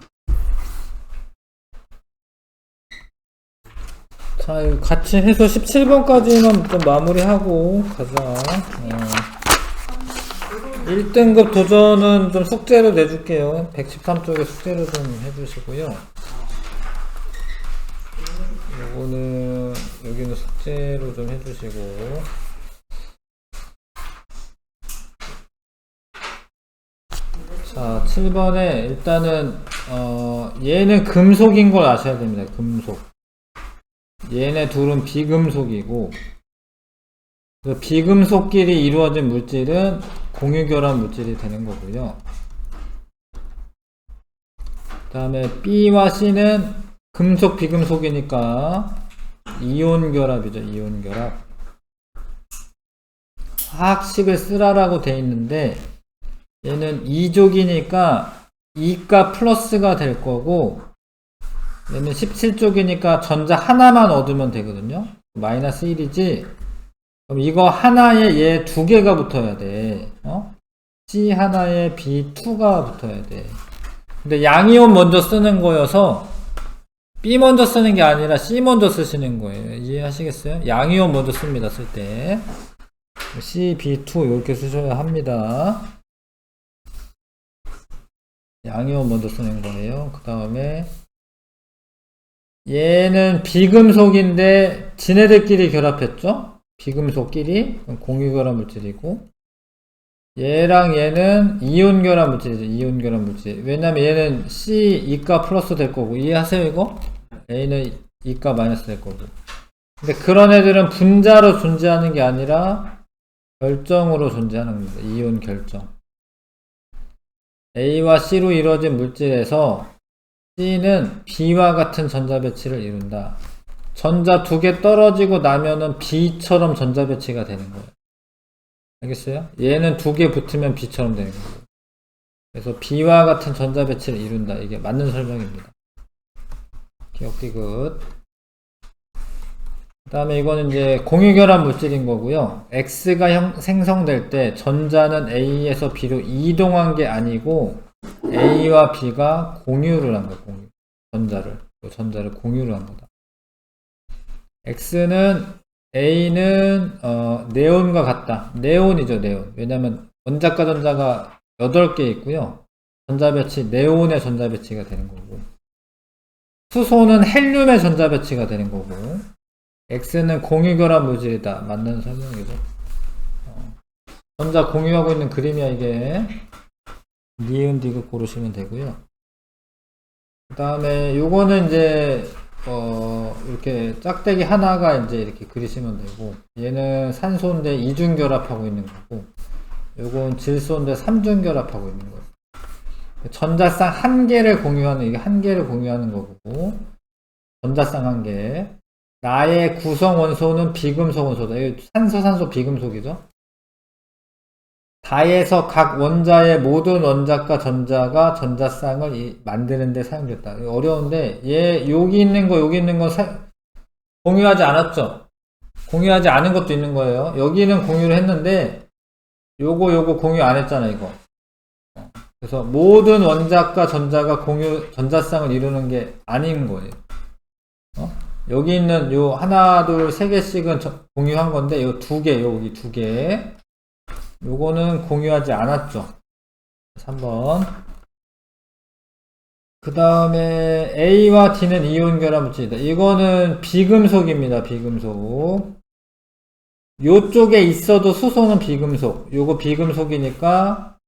자, 이거 같이 해서 17번까지만 좀 마무리하고 가자. 1등급 도전은 좀 숙제로 내줄게요. 113쪽에 숙제로 좀 해주시고요. 요거는, 여기는 숙제로 좀 해주시고. 자, 7번에 일단은, 얘는 금속인 걸 아셔야 됩니다. 금속. 얘네 둘은 비금속이고, 그 비금속끼리 이루어진 물질은 공유결합 물질이 되는 거고요. 그 다음에 B와 C는 금속 비금속이니까 이온결합이죠. 이온결합. 화학식을 쓰라라고 돼 있는데, 얘는 2족이니까 2가 플러스가 될 거고, 얘는 17쪽이니까 전자 하나만 얻으면 되거든요. 마이너스 1이지. 그럼 이거 하나에 얘 두 개가 붙어야 돼. C 하나에 B2가 붙어야 돼. 근데 양이온 먼저 쓰는 거여서 B 먼저 쓰는 게 아니라 C 먼저 쓰시는 거예요. 이해하시겠어요? 양이온 먼저 씁니다. 쓸 때. C, B2 이렇게 쓰셔야 합니다. 양이온 먼저 쓰는 거예요. 그 다음에 얘는 비금속인데 지네들끼리 결합했죠? 비금속끼리 공유결합 물질이고, 얘랑 얘는 이온결합 물질이죠. 이온결합 물질. 왜냐면 얘는 C 2가 플러스 될 거고, 이해하세요 이거? A는 2가 마이너스 될 거고. 근데 그런 애들은 분자로 존재하는 게 아니라 결정으로 존재하는 겁니다. 이온 결정. A와 C로 이루어진 물질에서 C는 B와 같은 전자 배치를 이룬다. 전자 두 개 떨어지고 나면은 B처럼 전자 배치가 되는 거예요. 알겠어요? 얘는 두 개 붙으면 B처럼 되는 거고. 그래서 B와 같은 전자 배치를 이룬다. 이게 맞는 설명입니다. 기억기 굿. 그 다음에 이거는 이제 공유결합 물질인 거고요. X가 생성될 때 전자는 A에서 B로 이동한 게 아니고 A와 B가 공유를 한 거예요. 공유. 전자를 공유를 한 거다. A는 네온과 같다. 네온이죠, 네온. 왜냐면 원자과 전자가 8개 있고요. 전자 배치, 네온의 전자 배치가 되는 거고. 수소는 헬륨의 전자 배치가 되는 거고. X는 공유결합 물질이다. 맞는 설명이죠. 전자 공유하고 있는 그림이야, 이게. 니은, 디귿 고르시면 되고요. 그 다음에 요거는 이제 이렇게 짝대기 하나가 이제 이렇게 그리시면 되고, 얘는 산소인데 이중결합하고 있는 거고, 요건 질소인데 삼중결합하고 있는 거예요. 전자쌍 한 개를 공유하는, 이게 한 개를 공유하는 거고, 전자쌍 한 개. 나의 구성 원소는 비금속 원소다. 이거 산소 비금속이죠. 다에서 각 원자의 모든 원자과 전자가 전자쌍을 만드는 데 사용됐다. 이거 어려운데, 여기 있는 거 공유하지 않았죠? 공유하지 않은 것도 있는 거예요. 여기는 공유를 했는데, 요거 공유 안 했잖아, 이거. 그래서 모든 원자과 전자가 전자쌍을 이루는 게 아닌 거예요. 여기 있는 요 하나, 둘, 세 개씩은 공유한 건데, 요 두 개, 여기 두 개. 요거는 공유하지 않았죠. 3번. 그 다음에 A와 T는 이온 결합 물질이다. 이거는 비금속입니다. 비금속. 요쪽에 있어도 수소는 비금속. 요거 비금속이니까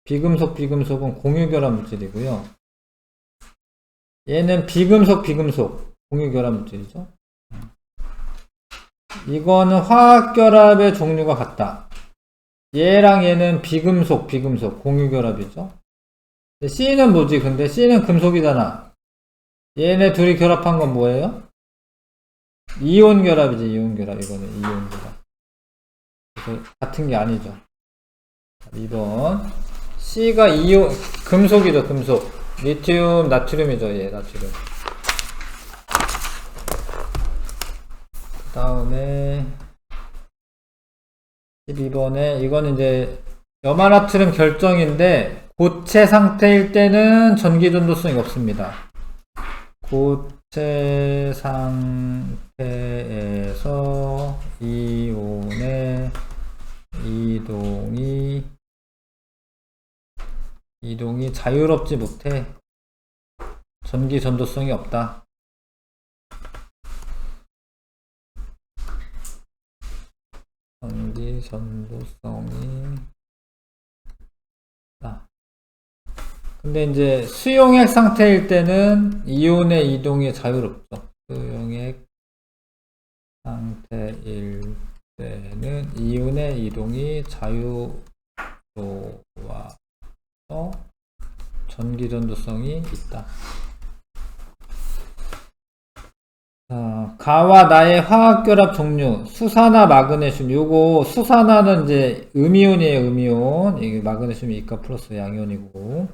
비금속은 공유 결합 물질이고요. 얘는 비금속 공유 결합 물질이죠. 이거는 화학 결합의 종류가 같다. 얘랑 얘는 비금속 공유 결합이죠. C는 뭐지? 근데 C는 금속이잖아. 얘네 둘이 결합한 건 뭐예요? 이온 결합이지. 이온 결합. 이거는 이온 결합. 그래서 같은 게 아니죠. 2번. C가 금속이죠. 금속. 리튬, 나트륨이죠. 예, 나트륨. 그 다음에 12번에 이건 이제 염화나트륨 결정인데 고체 상태일 때는 전기 전도성이 없습니다. 고체 상태에서 이온의 이동이 자유롭지 못해 전기 전도성이 없다. 전기 전도성이 근데 이제 수용액 상태일 때는 이온의 이동이 자유롭죠. 수용액 상태일 때는 이온의 이동이 자유로워서 전기 전도성이 있다. 가와 나의 화학결합 종류, 수산화, 마그네슘. 요거, 수산화는 이제 음이온이에요, 음이온. 이게 마그네슘이 이가 플러스 양이온이고.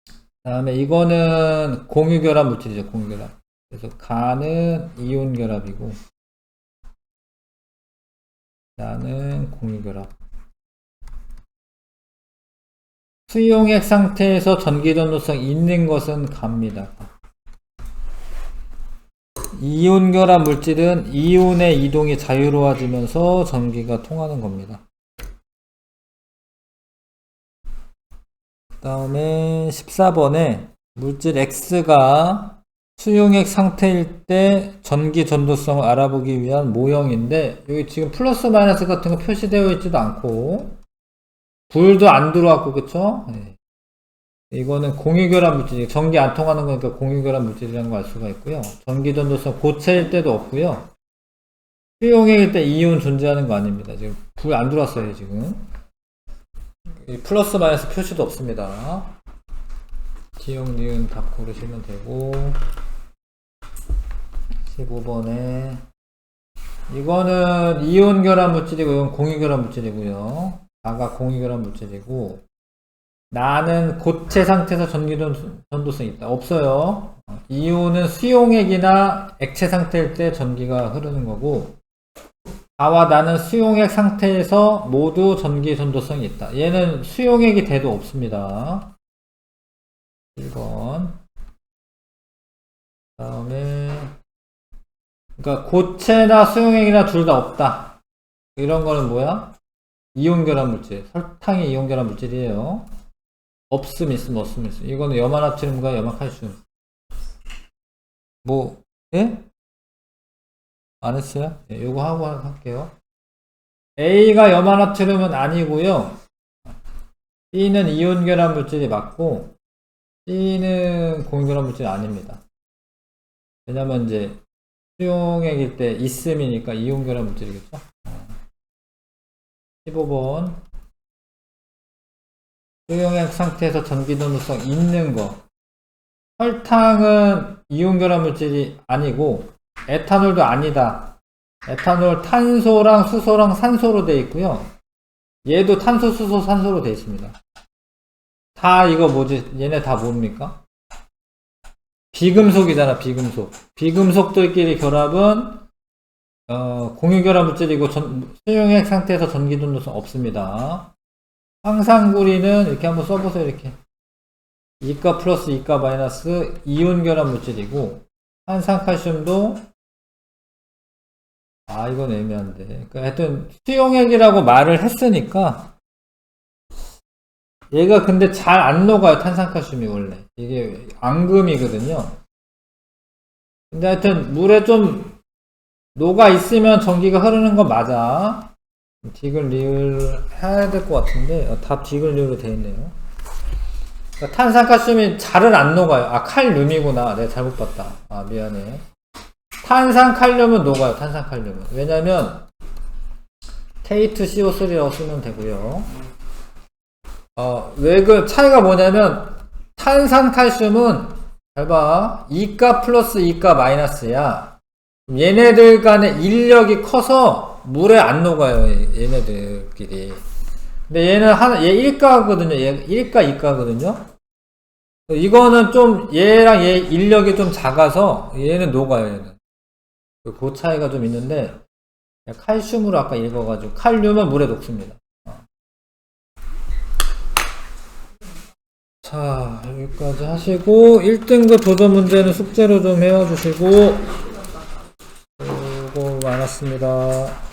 그 다음에 이거는 공유결합 물질이죠, 공유결합. 그래서 가는 이온결합이고, 나는 공유결합. 수용액 상태에서 전기전도성 있는 것은 갑니다. 이온결합 물질은 이온의 이동이 자유로워지면서 전기가 통하는 겁니다. 그 다음에 14번에 물질 X가 수용액 상태일 때 전기 전도성을 알아보기 위한 모형인데, 여기 지금 플러스 마이너스 같은 거 표시되어 있지도 않고 불도 안 들어왔고, 그쵸? 네. 이거는 공유결합 물질, 전기 안 통하는 거니까 공유결합 물질이라는 걸 알 수가 있고요. 전기 전도성 고체일 때도 없고요. 수용액일 때 이온 존재하는 거 아닙니다. 지금 불 안 들어왔어요, 지금. 이 플러스 마이너스 표시도 없습니다. 지용, 니은 답 고르시면 되고, 15번에, 이거는 이온 결합 물질이고, 이건 공유 결합 물질이고요. 나가 공유 결합 물질이고, 나는 고체 상태에서 전도성이 있다. 없어요. 이온은 수용액이나 액체 상태일 때 전기가 흐르는 거고, 나와 나는 수용액 상태에서 모두 전기 전도성이 있다. 얘는 수용액이 돼도 없습니다. 1번. 다음에, 그러니까 고체나 수용액이나 둘 다 없다. 이런 거는 뭐야? 이온 결합 물질. 설탕이 이온 결합 물질이에요. 없음 있음 없음 있음. 이거는 염화나트륨과 염화칼슘. 뭐, 예? 안 했어요? 예, 요거 하고 할게요. A가 염화나트륨은 아니고요. B는 이온 결합 물질이 맞고, C는 공유 결합 물질이 아닙니다. 왜냐면 이제 수용액일 때 있음이니까 이온 결합 물질이겠죠? 15번. 수용액 상태에서 전기 전도성 있는 거. 설탕은 이온 결합 물질이 아니고, 에탄올도 아니다. 에탄올 탄소랑 수소랑 산소로 되어 있고요. 얘도 탄소, 수소, 산소로 되어 있습니다. 다 이거 뭐지? 얘네 다 뭡니까? 비금속이잖아, 비금속. 비금속들끼리 결합은 공유 결합 물질이고 수용액 상태에서 전기 전도성 없습니다. 황산구리는 이렇게 한번 써보세요. 이렇게 이가 플러스 이가 마이너스 이온 결합 물질이고, 한산칼슘도 이건 애매한데. 그러니까 하여튼 수용액이라고 말을 했으니까 얘가 근데 잘 안 녹아요. 탄산칼슘이 원래 이게 앙금이거든요. 근데 하여튼 물에 좀 녹아 있으면 전기가 흐르는 건 맞아. 디귿 리을 해야 될 것 같은데 답 디귿 리을로 되어 있네요. 그러니까 탄산칼슘이 잘은 안 녹아요. 칼륨이구나. 내가 잘못 봤다. 미안해. 탄산칼륨은 녹아요. 탄산칼륨은. 왜냐면 테이트 CO3라고 쓰면 되고요. 왜 그 차이가 뭐냐면 탄산칼슘은 잘 봐. 이가 플러스 이가 마이너스야. 얘네들 간의 인력이 커서 물에 안 녹아요. 얘네들끼리. 근데 얘는 얘 1가거든요. 얘 1가 2가거든요. 이거는 좀 얘랑 얘 인력이 좀 작아서 얘는 녹아요. 얘는. 그 차이가 좀 있는데 칼슘으로 아까 읽어가지고 칼륨은 물에 녹습니다. 자, 여기까지 하시고 1등급 도전 문제는 숙제로 좀 해와주시고 수고 많았습니다.